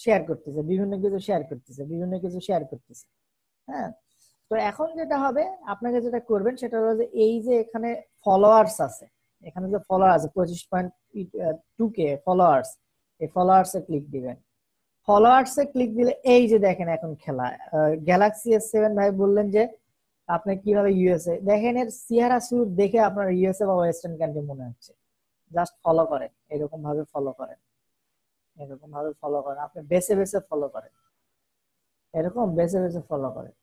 শেয়ার করতেছে, বিভিন্ন কিছু শেয়ার করতেছে, বিভিন্ন কিছু শেয়ার করতেছে। হ্যাঁ, তো এখন যেটা হবে আপনাকে যেটা করবেন সেটা হলো যে এই যে এখানে ফলোয়ার্স আছে, এখানে যে ফলোয়ার আছে 25.2K ফলোয়ার্স, এই ফলোয়ার্স এ ক্লিক দিবেন। ফলোয়ার্স এ ক্লিক দিলে এই যে দেখেন এখন খেলা গ্যালাক্সি S7 ভাই বললেন যে আপনি কিভাবে ইউএসএ দেখেন, এর চেহারা স্যুট দেখে আপনার ইউএসএ বা ওয়েস্টার্ন কান্ট্রি মনে হচ্ছে। জাস্ট ফলো করেন, এরকম ভাবে ফলো করেন, এরকম ভাবে ফলো করেন, আপনি বেছে বেছে ফলো করেন, এরকম বেছে বেছে ফলো করেন।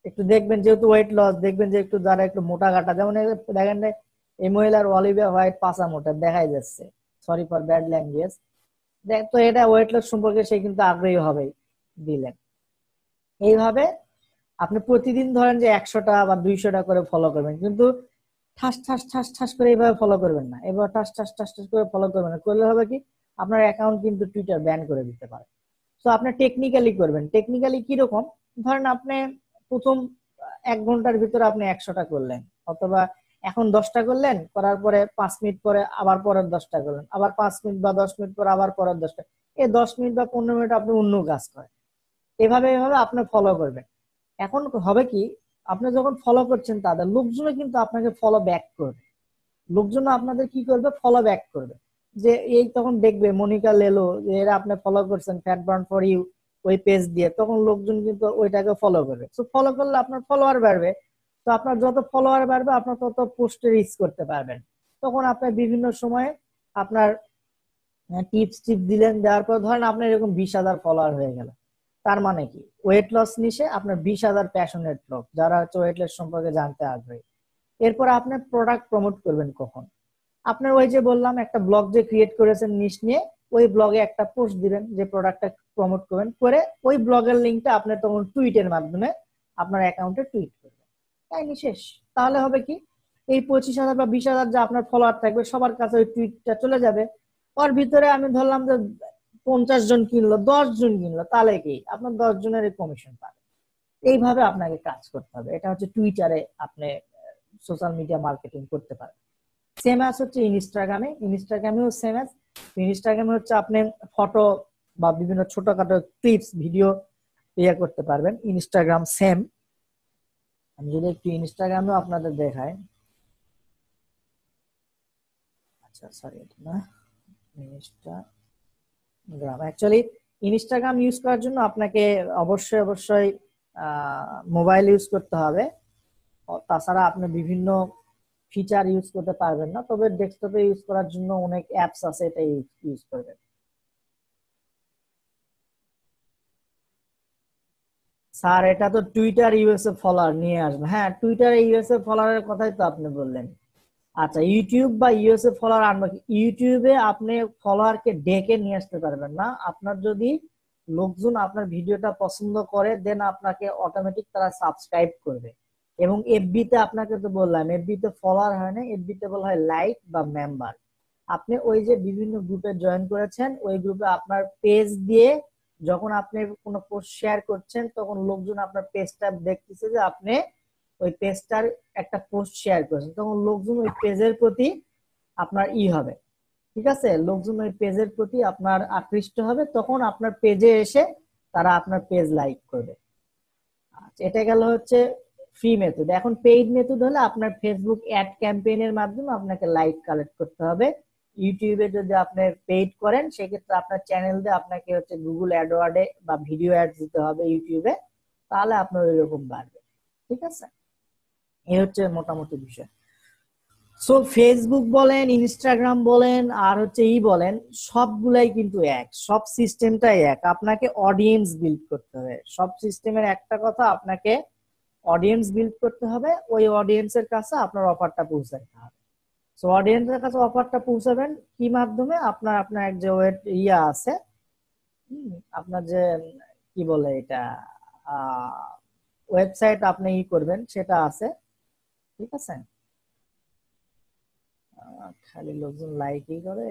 একটু দেখবেন যেহেতু ওয়েট লস, দেখবেন যে একটু যারা একটু মোটা কাটা, যেমন দেখেন এই মহিলার অলিভিয়া হোয়াইট পাছা মোটা দেখাই যাচ্ছে, সরি ফর ব্যাড ল্যাঙ্গুয়েজ। দেখ তো এটা ওয়েট লস সম্পর্কে সে কিন্তু আগ্রহী হবেই, দিলেন। এইভাবে আপনি প্রতিদিন ধরেন যে 100টা বা 200টা করে ফলো করবেন, কিন্তু ঠাস ঠাস ঠাস ঠাস করে এইভাবে ফলো করবেন না, এবার ঠাস ঠাস ঠাস ঠাস করে ফলো করবেন না, করলে হবে কি আপনার অ্যাকাউন্ট কিন্তু টুইটার ব্যান করে দিতে পারে। তো আপনি টেকনিক্যালি করবেন, টেকনিক্যালি কিরকম, ধরেন আপনি প্রথম 1 ঘন্টার ভিতরে আপনি 100টা করলেন, অথবা এখন 10টা করলেন, করার পরে 5 মিনিট পরে আবার পরের 10টা করলেন, আবার 5 মিনিট বা 10 মিনিট পরে আবার পরের 10টা, এই 10 মিনিট বা 15 মিনিট আপনি অন্য কাজ করেন। এভাবে এভাবে আপনি ফলো করবেন। এখন হবে কি, আপনি যখন ফলো করছেন তাদের লোকজনও কিন্তু আপনাকে ফলো ব্যাক করবে, লোকজন আপনাদের কি করবে, ফলো ব্যাক করবে। যে এই তখন দেখবে মনিকা লেলো যে এরা আপনি ফলো করছেন ফ্যাট বার্ন ফর ইউ ওই পেজ দিয়ে, তখন লোকজন কিন্তু ওইটাকে ফলো করবে। তো ফলো করলে আপনার ফলোয়ার বাড়বে, তো আপনার যত ফলোয়ার বাড়বে আপনার তত পোস্টে রিচ করতে পারবেন। তখন আপনি বিভিন্ন সময়ে আপনার টিপস দিলেন, দেওয়ার পর ধরেন আপনার এরকম 20,000 ফলোয়ার হয়ে গেল। তার মানে কি ওয়েট লস নিশে আপনার 20,000 প্যাশনেট লোক যারা হচ্ছে ওয়েট লস সম্পর্কে জানতে আগ্রহী। এরপর আপনি প্রোডাক্ট প্রমোট করবেন কখন, আপনার ওই যে বললাম একটা ব্লগ যে ক্রিয়েট করেছেন নিশ নিয়ে, ওই ব্লগে একটা পোস্ট দিবেন যে প্রোডাক্টটা প্রমোট করবেন, করে ওই ব্লগের লিঙ্কটা আপনি তখন টুইটের মাধ্যমে আপনার অ্যাকাউন্টে টুইট করবেন, তাই নি শেষ। তাহলে হবে কি এই 25,000 বা 20,000 যে আপনার ফলোয়ার থাকবে সবার কাছে ওই টুইটটা চলে যাবে। ওর ভিতরে আমি ধরলাম যে 50 জন কিনলো, 10 জন কিনলো, তাহলে কি আপনার 10 জনের কমিশন পাবে। এইভাবে আপনাকে কাজ করতে হবে। এটা হচ্ছে টুইটারে আপনি সোশ্যাল মিডিয়া মার্কেটিং করতে পারেন। সেম অ্যাজ হচ্ছে ইনস্টাগ্রামে, ইনস্টাগ্রামেও সেম অ্যাজ। ইনস্টাগ্রামে হচ্ছে আপনি ফটো বা বিভিন্ন ছোটখাটো ক্লিপস ভিডিও ইয়ে করতে পারবেন, ইনস্টাগ্রাম সেম। আমি যদি একটু ইনস্টাগ্রামেও আপনাদের দেখাই, আচ্ছা সরি এটা না, ইনস্টাগ্রাম অ্যাকচুয়ালি ইনস্টাগ্রাম ইউজ করার জন্য আপনাকে অবশ্যই অবশ্যই মোবাইল ইউজ করতে হবে, তাছাড়া আপনি বিভিন্ন ফিচার ইউজ করতে পারবেন না, তবে ডেস্কটপে ইউজ করার জন্য অনেক অ্যাপস আছে, এটা ইউজ করবেন। স্যার এটা তো টুইটার ইউএসএ ফলোয়ার নিয়ে আসবে, হ্যাঁ টুইটার ইউএসএ ফলোয়ারের কথাই তো আপনি বললেন। আচ্ছা ইউটিউব বা ইউএসএ ফলোয়ার আনবে, ইউটিউবে আপনি ফলোয়ারকে ডেকে নিয়ে আসতে পারবেন না, আপনার যদি লোকজন আপনার ভিডিওটা পছন্দ করে দেন আপনাকে অটোমেটিক তারা সাবস্ক্রাইব করবে। এবং এফবি তে আপনাকে তো বললাম এফবি তে ফলোয়ার হয় না, এফবি তে বলা হয় লাইক বা মেম্বার। আপনি ওই যে বিভিন্ন গ্রুপে জয়েন করেছেন ওই গ্রুপে আপনার পেজ দিয়ে যখন আপনি কোনো পোস্ট শেয়ার করছেন তখন লোকজন আপনার পেজটা দেখতেছে যে আপনি ওই পেজটার একটা পোস্ট শেয়ার করেছেন, তখন লোকজন ওই পেজের প্রতি আপনার হবে, ঠিক আছে, লোকজন ওই পেজের প্রতি আপনার আকৃষ্ট হবে, তখন আপনার পেজে এসে তারা আপনার পেজ লাইক করবে। আচ্ছা এটা গেল হচ্ছে ফ্রি মেথড। এখন পেইড মেথড হলে আপনার ফেসবুক অ্যাড ক্যাম্পেইনের মাধ্যমে আপনাকে লাইক কালেক্ট করতে হবে। ইউটিউবে যদি আপনি পেইড করেন সেক্ষেত্রে আপনার চ্যানেল দিয়ে আপনাকে হচ্ছে গুগল অ্যাডওয়ার্ডে বা ভিডিও অ্যাড দিতে হবে ইউটিউবে, তাহলে আপনার ওইরকম বাড়বে, ঠিক আছে। এই হচ্ছে মোটামুটি বিষয়। সো ফেসবুক বলেন ইনস্টাগ্রাম বলেন আর হচ্ছে বলেন সবগুলাই কিন্তু এক, সব সিস্টেমটাই এক, আপনাকে অডিয়েন্স বিল্ড করতে হবে। সব সিস্টেমের একটা কথা, আপনাকে অডিয়েন্স বিল্ড করতে হবে, ওই অডিয়েন্সের কাছে আপনার অফারটা পৌঁছাতে হবে। সো অডিয়েন্সের কাছে অফারটা পৌঁছাবেন কি মাধ্যমে, আপনার আপনার এক যে আছে, আপনার যে কি বলে এটা ওয়েবসাইট আপনি করবেন সেটা আছে, ঠিক আছে। খালি লোকজন লাইকই করে।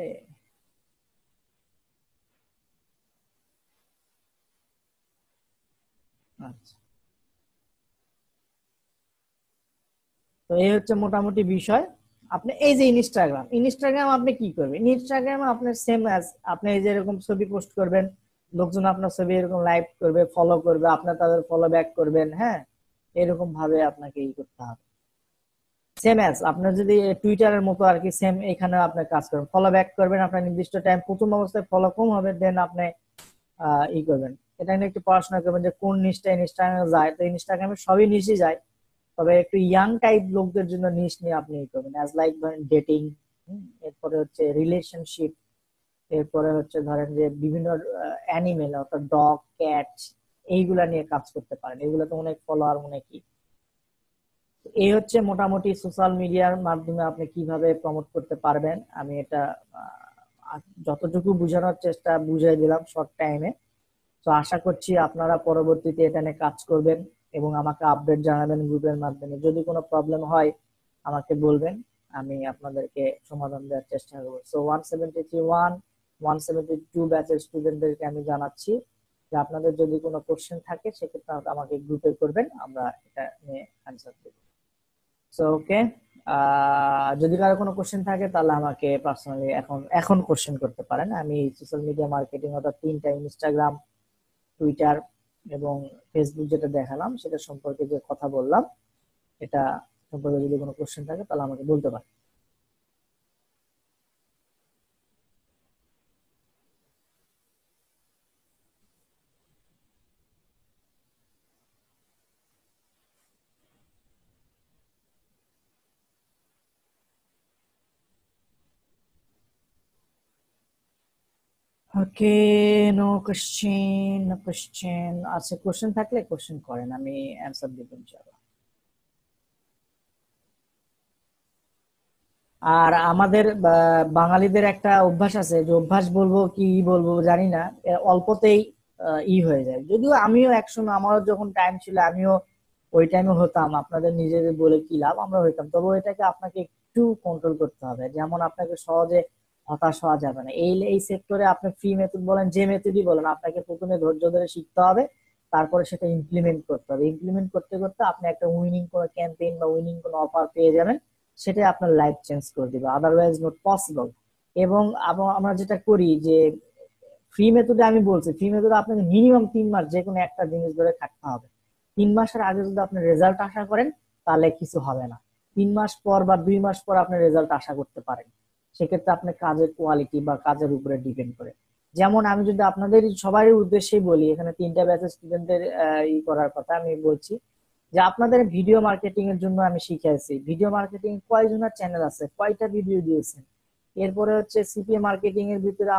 আচ্ছা, তো এই হচ্ছে মোটামুটি বিষয়। আপনি এই যে ইনস্টাগ্রাম আপনি কি করবেন, ইনস্টাগ্রামে আপনার সেম অ্যাজ আপনি এই যে এরকম ছবি পোস্ট করবেন, লোকজন আপনার ছবি এরকম লাইক করবে, ফলো করবে, আপনার তাদের ফলো ব্যাক করবেন। হ্যাঁ, এরকম ভাবে আপনাকে ই করতে হবে। সেম অ্যাজ আপনার যদি টুইটারের মতো আর কি, সেম এখানে আপনি কাজ করবেন, ফলো ব্যাক করবেন আপনার নির্দিষ্ট টাইম। প্রথম অবস্থায় ফলো কম হবে, দেন আপনি ই করবেন। এটা নিয়ে একটু পড়াশোনা করবেন যে কোন নিশটা ইনস্টাগ্রামে যায়। তো ইনস্টাগ্রামে সবই নিশই যায়, তবে একটু ইয়াং টাইপ লোকদের জন্য নিশ নিয়ে আপনি ই করবেন, অ্যাজ লাইক ধরেন ডেটিং, এরপরে হচ্ছে রিলেশনশিপ, এরপরে হচ্ছে ধরেন যে বিভিন্ন অ্যানিমেল অর্থাৎ ডগ ক্যাট, এইগুলা নিয়ে কাজ করতে পারেন। এগুলো তো অনেক ফলোয়ার অনেকই। এই হচ্ছে মোটামুটি সোশ্যাল মিডিয়ার মাধ্যমে আপনি কিভাবে প্রমোট করতে পারবেন। আমি এটা যতটুকু বোঝানোর চেষ্টা বুঝিয়ে দিলাম শর্ট টাইমে। তো আশা করছি আপনারা পরবর্তীতে এটা নিয়ে কাজ করবেন এবং আমাকে আপডেট জানাবেন গ্রুপের মাধ্যমে। যদি কোনো প্রবলেম হয় আমাকে বলবেন, আমি আপনাদেরকে সমাধান দেওয়ার চেষ্টা করবো। সো 171 172 ব্যাচের স্টুডেন্টদেরকে আমি জানাচ্ছি যে আপনাদের যদি কোনো কোশ্চেন থাকে সেক্ষেত্রে আমাকে গ্রুপে করবেন, আমরা এটা নিয়ে অ্যান্সার দেব। সো ওকে, যদি কারো কোনো কোশ্চেন থাকে তাহলে আমাকে পার্সোনালি এখন এখন কোশ্চেন করতে পারেন। আমি সোশ্যাল মিডিয়া মার্কেটিং অর্থাৎ তিনটা, ইনস্টাগ্রাম, টুইটার এবং ফেসবুক যেটা দেখালাম সেটা সম্পর্কে যে কথা বললাম, এটা সম্পর্কে যদি কোনো কোশ্চেন থাকে তাহলে আমাকে বলতে পারেন। ওকে, নো কোশ্চেন, নো কোশ্চেন। আচ্ছা, কোশ্চেন থাকলে কোশ্চেন করেন, আমি অ্যান্সার দিব ইনশাআল্লাহ। আর আমাদের বাঙালিদের একটা অভ্যাস আছে, যে অভ্যাস বলবো কি বলবো জানি না, অল্পতেই ই হয়ে যায়। যদিও আমিও একসময়, আমারও যখন টাইম ছিল আমিও ওই টাইমে হতাম, আপনাদের নিজেদের বলে কি লাভ, আমরা হইতাম। তবে এটাকে আপনাকে একটু কন্ট্রোল করতে হবে। যেমন আপনাকে সহজে হতাশ হওয়া যাবে না। এই এই সেক্টরে আপনি ফ্রি মেথড বলেন, যে মেথডই বলেন, আপনাকে প্রথমে ধৈর্য ধরে শিখতে হবে, তারপরে সেটা ইমপ্লিমেন্ট করতে হবে। ইমপ্লিমেন্ট করতে করতে আপনি একটা উইনিং কোনো ক্যাম্পেইন বা উইনিং কোনো অফার পেয়ে যাবেন, সেটাই আপনার লাইফ চেঞ্জ করে দিবে, আদারওয়াইজ নট পসিবল। এবং আমরা যেটা করি যে ফ্রি মেথডে, আমি বলছি ফ্রি মেথডে আপনাকে মিনিমাম 3 মাস যে কোনো একটা জিনিস ধরে থাকতে হবে। 3 মাসের আগে যদি আপনি রেজাল্ট আশা করেন তাহলে কিছু হবে না। 3 মাস পর বা 2 মাস পর আপনি রেজাল্ট আশা করতে পারেন, সেক্ষেত্রে আপনি কাজের কোয়ালিটি বা কাজের উপরে ডিপেন্ড করে। যেমন আমি যদি আপনাদের সবারই উদ্দেশ্যেই বলি, এখানে তিনটা ব্যাচের স্টুডেন্টদের ই করার কথা আমি বলছি, যে আপনাদের ভিডিও মার্কেটিং এর জন্য আমি শিখাইছি। ভিডিও মার্কেটিং কয়জনের চ্যানেল আছে, কয়টা ভিডিও দিয়েছেন। এরপরে হচ্ছে সিপিএ মার্কেটিং এর ভিতরে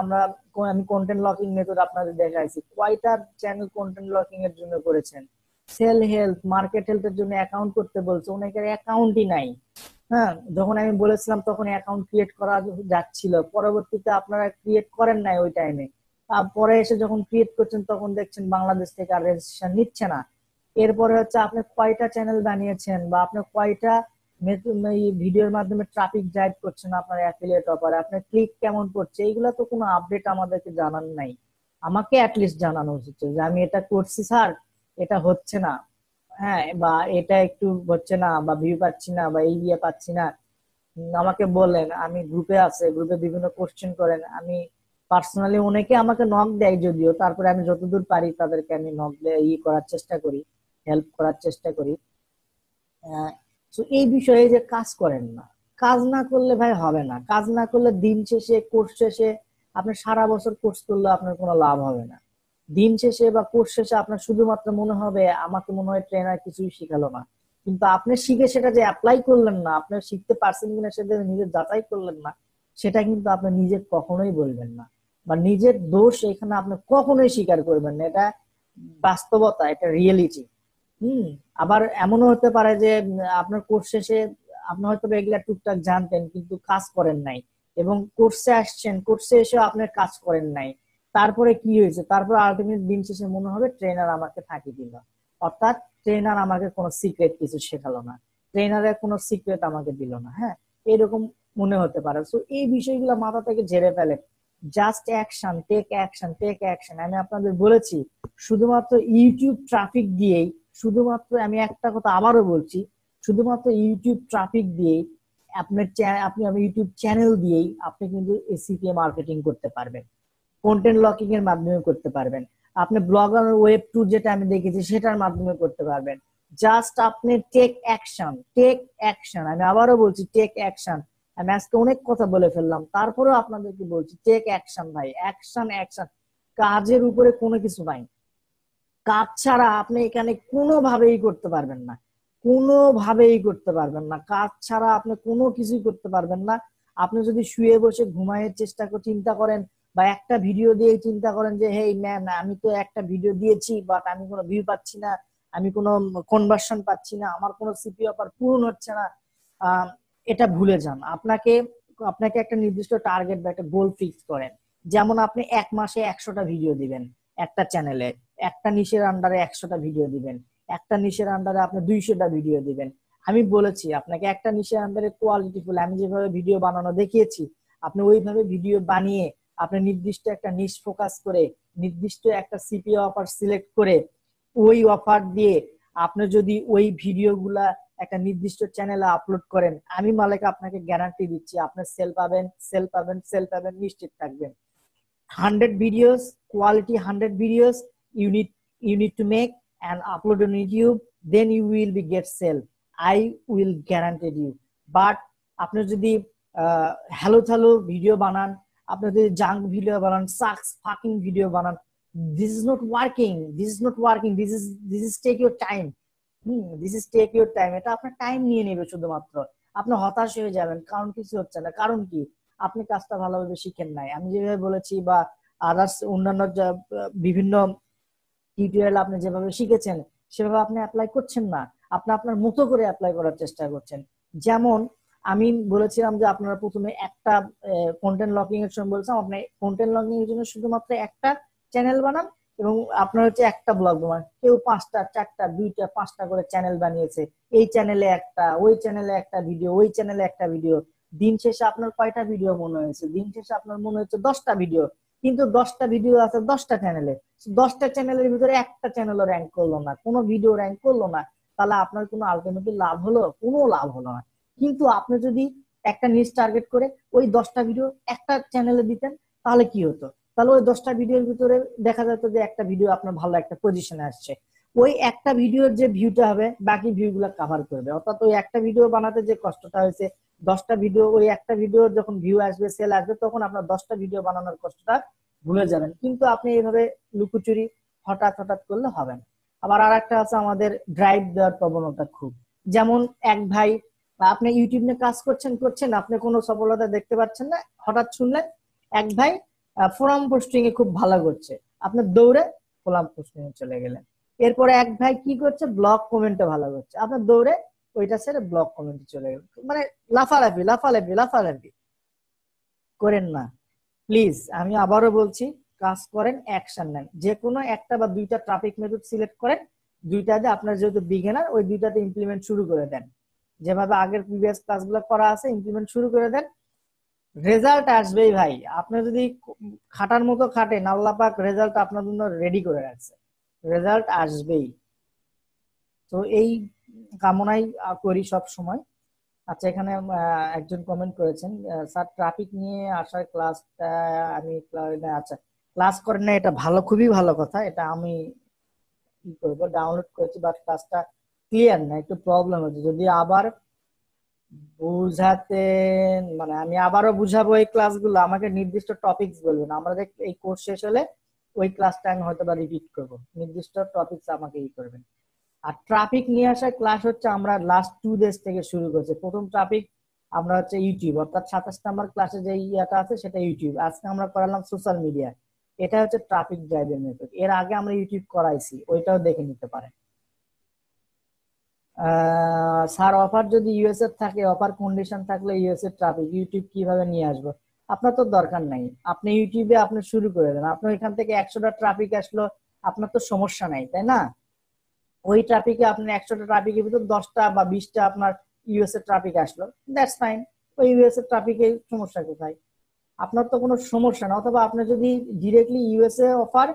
আমি কন্টেন্ট লকিং মেথড আপনাদের দেখাইছি, কয়টা চ্যানেল কন্টেন্ট লকিং এর জন্য করেছেন। সেল হেলথ, মার্কেট হেলথের জন্য অ্যাকাউন্ট করতে বলছে, অনেকের অ্যাকাউন্টই নাই। হ্যাঁ, যখন আমি বলেছিলাম তখন অ্যাকাউন্ট ক্রিয়েট করা যাচ্ছিল, পরবর্তীতে আপনারা ক্রিয়েট করেন নাই ওই টাইমে। তারপরে এসে যখন ক্রিয়েট করছেন তখন দেখছেন বাংলাদেশ থেকে আর রেজিস্ট্রেশন নিচ্ছে না। এরপরে হচ্ছে আপনি কয়টা চ্যানেল বানিয়েছেন বা আপনি কয়টা ভিডিওর মাধ্যমে ট্রাফিক ড্রাইভ করছেন আপনার অ্যাফিলিয়েট অফারে, আপনার ক্লিক কেমন পড়ছে, এইগুলা তো কোনো আপডেট আমাদেরকে জানান নাই। আমাকে অ্যাটলিস্ট জানানো উচিত যে আমি এটা করছি স্যার, এটা হচ্ছে না, হ্যাঁ, বা এটা একটু হচ্ছে না, বা ভিউ পাচ্ছি না, বা এই ইয়ে পাচ্ছি না। আমাকে বলেন, আমি গ্রুপে আছে, গ্রুপে বিভিন্ন কোশ্চেন করেন। আমি পার্সোনালি অনেকে আমাকে নক দেয় যদিও, তারপরে আমি যতদূর পারি তাদেরকে আমি নক দিয়ে করার চেষ্টা করি, হেল্প করার চেষ্টা করি। তো এই বিষয়ে যে কাজ করেন না, কাজ না করলে ভাই হবে না। কাজ না করলে দিন শেষে, কোর্স শেষে, আপনি সারা বছর কোর্স করলে আপনার কোনো লাভ হবে না। দিন শেষে বা কোর্স শেষে আপনার শুধুমাত্র মনে হবে, আমাকে মনে হয় ট্রেনার কিছুই শিখালো না। কিন্তু আপনি শিখে সেটা যে অ্যাপ্লাই করলেন না, আপনি শিখতে পারছেন কিনা সেটা নিজে যাচাই করলেন না, সেটা কিন্তু আপনি নিজে কখনোই বলবেন না। বা নিজের দোষ এখানে আপনি কখনোই স্বীকার করবেন না। এটা বাস্তবতা, এটা রিয়েলিটি। হুম। আবার এমনও হতে পারে যে আপনার কোর্স শেষে আপনি হয়তো এগুলা টুকটাক জানতেন কিন্তু কাজ করেন নাই, এবং কোর্সে আসছেন, কোর্সে এসেও আপনার কাজ করেন নাই। তারপরে কি হয়েছে, তারপর আলটিমেট দিন শেষে মনে হবে ট্রেনার আমাকে ফাঁকি দিল, অর্থাৎ ট্রেনার আমাকে কোনো সিক্রেট কিছু শেখালো না, ট্রেনারের কোনো সিক্রেট আমাকে দিল না। হ্যাঁ, এরকম মনে হতে পারে। তো এই বিষয়গুলো মাথা থেকে ঝেড়ে ফেলে, just action, take action, take action. আমি আপনাদের বলেছি শুধুমাত্র ইউটিউব ট্রাফিক দিয়েই, শুধুমাত্র আমি একটা কথা আবারও বলছি, শুধুমাত্র ইউটিউব ট্রাফিক দিয়েই আপনি ইউটিউব চ্যানেল দিয়েই আপনি কিন্তু সিপিএ মার্কেটিং করতে পারবেন, কন্টেন্ট লকিং এর মাধ্যমে করতে পারবেন, আপনি ব্লগার ওয়েব ট্যুর যেটা আমি দেখেছি সেটার মাধ্যমে করতে পারবেন। জাস্ট আপনি টেক অ্যাকশন, টেক অ্যাকশন। আমি আবারও বলছি টেক অ্যাকশন। আমি আজকে অনেক কথা বলে ফেললাম, তারপরেও আপনাদেরকে বলছি টেক অ্যাকশন ভাই, অ্যাকশন অ্যাকশন। কাজের উপরে কোনো কিছু নাই, কাজ ছাড়া আপনি এখানে কোনোভাবেই করতে পারবেন না, কোনোভাবেই করতে পারবেন না। কাজ ছাড়া আপনি কোনো কিছুই করতে পারবেন না। আপনি যদি শুয়ে বসে ঘুমানোর চেষ্টা করে চিন্তা করেন, বা একটা ভিডিও দিয়ে চিন্তা করেন যে হেই ম্যান আমি তো একটা ভিডিও দিয়েছি বাট আমি কোনো ভিউ পাচ্ছি না, আমি কোনো কনভার্সন পাচ্ছি না, আমার কোনো সিপি অফার পূরণ হচ্ছে না, আহ, এটা ভুলে যান। আপনাকে আপনাকে একটা নির্দিষ্ট টার্গেট বা একটা গোল ফিক্স করেন। যেমন আপনি এক মাসে 100টা ভিডিও দিবেন একটা চ্যানেলে, একটা নিশের আন্ডারে 100টা ভিডিও দিবেন, একটা নিশের আন্ডারে আপনি 200টা ভিডিও দিবেন। আমি বলেছি আপনাকে একটা নিশের আন্ডারে কোয়ালিটিফুল, আমি যেভাবে ভিডিও বানানো দেখিয়েছি আপনি ওইভাবে ভিডিও বানিয়ে আপনি নির্দিষ্ট একটা নিশ ফোকাস করে নির্দিষ্ট একটা সিপিএ অফার সিলেক্ট করে ওই অফার দিয়ে আপনি যদি ওই ভিডিওগুলা একটা নির্দিষ্ট চ্যানেলে আপলোড করেন, আমি মালিক আপনাকে গ্যারান্টি দিচ্ছি আপনি সেল পাবেন, সেল পাবেন, সেল পাবেন, নিশ্চিত থাকবেন। 100 videos, quality 100 videos you need to make and upload on YouTube, then you will be get sell, I will guarantee you. But আপনি যদি হ্যালো থ্যালো ভিডিও বানান, আপনি যদি জাঙ্ক ভিডিও বানান, সাকস ফাকিং ভিডিও বানান, this is not working, this is not working, this is take your time, this is take your time. এটা আপনার time নিয়ে নেবে শুধুমাত্র, আপনি হতাশ হয়ে যাবেন কারণ কিছু হচ্ছে না। কারণ কি, আপনি কাজটা ভালোভাবে শিখেন নাই। আমি যেভাবে বলেছি বা আদার্স অন্যান্য বিভিন্ন টিউটোরিয়াল আপনি যেভাবে শিখেছেন সেভাবে আপনি অ্যাপ্লাই করছেন না, আপনি আপনার মতো করে অ্যাপ্লাই করার চেষ্টা করছেন। যেমন আমি বলেছিলাম যে আপনারা প্রথমে একটা কন্টেন্ট লকিং এর সময় বলছিলাম আপনি কন্টেন্ট লকিং এর জন্য শুধুমাত্র একটা চ্যানেল বানান এবং আপনার হচ্ছে একটা ব্লগ বানান। কেউ 5টা 4টা 2টা 5টা করে চ্যানেল বানিয়েছে, এই চ্যানেলে একটা, ওই চ্যানেলে একটা ভিডিও, ওই চ্যানেলে একটা ভিডিও। দিন শেষে আপনার কয়টা ভিডিও মনে হয়েছে? দিন শেষে আপনার মনে হচ্ছে 10টা ভিডিও, কিন্তু 10টা ভিডিও আছে 10টা চ্যানেলে, 10টা চ্যানেলের ভিতরে একটা চ্যানেলও র্যাঙ্ক করলো না, কোনো ভিডিও র্যাঙ্ক করলো না, তাহলে আপনার কোনো আলটিমেটলি লাভ হলো? কোনো লাভ হলো না। কিন্তু আপনি যদি একটা নিশ টার্গেট করে ওই 10টা ভিডিও একটা চ্যানেলে দিতেন তাহলে কি হতো? তাহলে ওই 10টা ভিডিওর ভিতরে দেখা যেত যে একটা ভিডিও আপনার ভালো একটা পজিশনে আসছে, ওই একটা ভিডিওর যে ভিউটা হবে বাকি ভিউ গুলা কাভার করবে। অর্থাৎ ওই একটা ভিডিও বানাতে যে কষ্টটা হয়েছে, 10টা ভিডিও, ওই একটা ভিডিও যখন ভিউ আসবে, সেল আসবে, তখন আপনার 10টা ভিডিও বানানোর কষ্টটা ভুলে যাবেন। কিন্তু আপনি এইভাবে লুকোচুরি হঠাৎ হঠাৎ করলে হবে না। আবার আর একটা আছে আমাদের ড্রাইভ দেওয়ার প্রবণতা খুব। যেমন এক ভাই, আপনি ইউটিউব নিয়ে কাজ করছেন করছেন আপনি কোনো সফলতা দেখতে পাচ্ছেন না, হঠাৎ শুনলেন এক ভাই ফোরাম পোস্টিং এ খুব ভালো করছে, আপনি দৌড়ে ফোরাম পোস্টিং এ চলে গেলেন। এরপরে এক ভাই কি করছে, ব্লগ কমেন্টে ভালো করছে, আপনি দৌড়ে ওইটা ছেড়ে ব্লগ কমেন্টে চলে গেলেন। মানে লাফালাফি লাফালাফি লাফালাফি করেন না প্লিজ। আমি আবারও বলছি, কাজ করেন, অ্যাকশন নেন। যে কোনো একটা বা দুইটা ট্রাফিক মেথড সিলেক্ট করেন, দুইটাতে আপনার যেহেতু বিগিনার ওই দুইটাতে ইমপ্লিমেন্ট শুরু করে দেন, যেভাবে আগের প্রিভিয়াস ক্লাসগুলো করা আছে ইমপ্লিমেন্ট শুরু করে দেন, রেজাল্ট আসবেই ভাই। আপনি যদি খাটার মতো খাটেন, আল্লাহ পাক রেজাল্ট আপনার জন্য রেডি করে রাখছে, রেজাল্ট আসবেই। তো এই কামনাই করি সব সময়। আচ্ছা, এখানে একজন কমেন্ট করেছেন, স্যার ট্রাফিক নিয়ে আসার ক্লাসটা আমি আচ্ছা ক্লাস করেন না, এটা ভালো, খুবই ভালো কথা। এটা আমি কি করবো, ডাউনলোড করেছি বাট ক্লাসটা ক্লিয়ার না, একটু প্রবলেম হচ্ছে। যদি আবার বুঝাতে, মানে আমি আবারও বুঝাবো এই ক্লাসগুলো, আমাকে নির্দিষ্ট টপিকস বলবেন, আমাদের এই কোর্স শেষ হলে ওই ক্লাসটা আমি হয়তো বা রিপিট করবো, নির্দিষ্ট টপিকস আমাকে ই করবেন। আর ট্রাফিক নিয়ে আসা ক্লাস হচ্ছে আমরা লাস্ট 2 ডেজ থেকে শুরু করছি। প্রথম ট্রাফিক আমরা হচ্ছে ইউটিউব, অর্থাৎ 27 নাম্বার ক্লাসে যে ইয়াটা আছে সেটা ইউটিউব। আজকে আমরা করালাম সোশ্যাল মিডিয়া, এটা হচ্ছে ট্রাফিক ড্রাইভের মেথড। এর আগে আমরা ইউটিউব করাইছি, ওইটাও দেখে নিতে পারেন। স্যার অফার যদি ইউএস এর থাকে, অফার কন্ডিশন থাকলে ইউএস এর ট্রাফিক ইউটিউব কিভাবে নিয়ে আসবো? আপনার তো দরকার নাই, আপনি ইউটিউবে আপনি শুরু করে দেন, আপনার এখান থেকে 100টা ট্রাফিক আসলো, আপনার তো সমস্যা নাই, তাই না? ওই ট্রাফিকে আপনার 100টা ট্রাফিকের ভিতর 10টা বা 20টা আপনার ইউএস এর ট্রাফিক আসলো, দ্যাটস ফাইন। ওই ইউএস এর ট্রাফিকে সমস্যা কোথায়? আপনার তো কোনো সমস্যা না। অথবা আপনি যদি ডিরেক্টলি ইউএসএ অফার,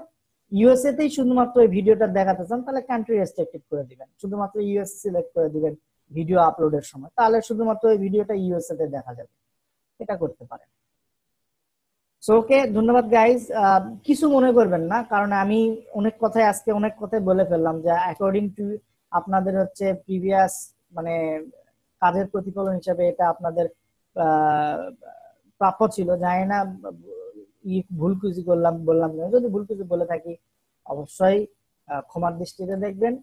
ইউএসএ তেই শুধুমাত্র এই ভিডিওটা দেখাতে চান, তাহলে কান্ট্রি রেস্ট্রিক্টেড করে দিবেন, শুধুমাত্র ইউএসএ সিলেক্ট করে দিবেন ভিডিও আপলোডের সময়, তাহলে শুধুমাত্র এই ভিডিওটা ইউএসএ তে দেখা যাবে। এটা করতে পারেন। সো ওকে, ধন্যবাদ গাইজ। কিছু মনে করবেন না, কারণ আমি আজকে অনেক কথাই বলে ফেললাম, যে অ্যাকর্ডিং টু আপনাদের হচ্ছে প্রিভিয়াস মানে কাজের প্রতিফলন হিসেবে এটা আপনাদের প্রাপ্য ছিল। জানি না ভুল কিছু বললাম না, যদি ভুল কিছু বলে থাকি অবশ্যই ক্ষমার দৃষ্টিতে দেখবেন।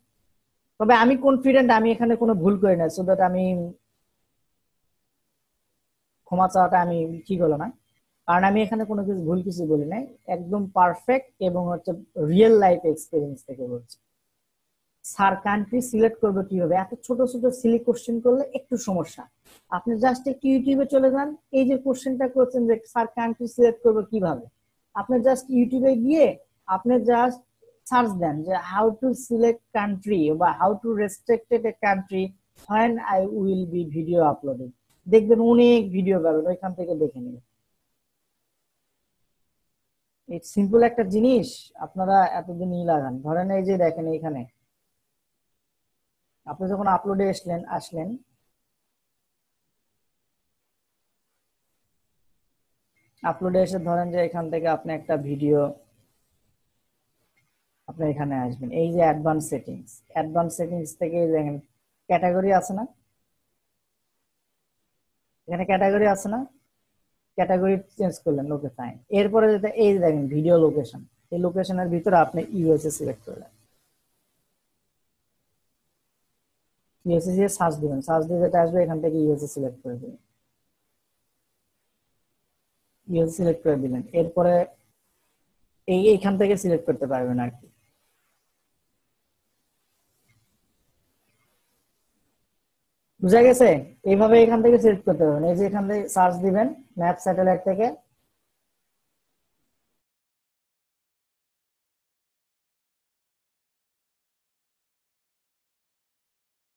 তবে আমি কনফিডেন্ট আমি এখানে কোনো ভুল করি না, সো দ্যাট আমি ক্ষমা চাওয়াটা আমি ঠিক হলো না, কারণ আমি এখানে কোনো কিছু ভুল কিছু বলি নাই, একদম পারফেক্ট এবং হচ্ছে রিয়েল লাইফ এক্সপিরিয়েন্স থেকে বলছি। স্যার কান্ট্রি সিলেক্ট করবে কিভাবে, এত ছোট ছোট সিলি কোশ্চেন করলে একটু সমস্যা। আপনি জাস্ট একটু ইউটিউবে চলে যান, এই যে কোশ্চেনটা করছেন যে স্যার কান্ট্রি সিলেক্ট করবে কিভাবে, আপনি জাস্ট ইউটিউবে গিয়ে আপনি জাস্ট সার্চ দেন যে হাউ টু সিলেক্ট কান্ট্রি বা how to restricted a country when I will be video uploading, দেখবেন অনেক ভিডিও পাবেন, ওইখান থেকে দেখে নেবেন। এই সিম্পল একটা জিনিস আপনারা এতদিন লাগান। ধরেন এই যে দেখেন এখানে আপনি যখন আপলোডে আসলেন আপলোডে এসে ধরেন যে এখান থেকে আপনি একটা ভিডিও আপনি এখানে আসবেন, এই যে অ্যাডভান্স সেটিংস থেকে দেখেন ক্যাটাগরি আছে না, এখানে ক্যাটাগরি আছে না, ক্যাটাগরি চেঞ্জ করলেন, ওকে ফাইন। এরপরে যেটা এই যে দেখেন ভিডিও লোকেশন, এই লোকেশনের ভিতরে আপনি ইউএসএ সিলেক্ট করলেন, ইউএসএ দিয়ে সার্চ দিবেন, সার্চ দিয়ে যেটা আসবে এখান থেকে ইউএসএ সিলেক্ট করে দিবেন, ইউএসএ সিলেক্ট করে দিলেন। এরপরে এইখান থেকে সিলেক্ট করতে পারবেন আর কি। বুঝা গেছে? এইভাবে এখান থেকে সিলেক্ট করতে পারবেন। এই যে এখান থেকে সার্চ দিবেন ম্যাপ স্যাটেলাইট থেকে,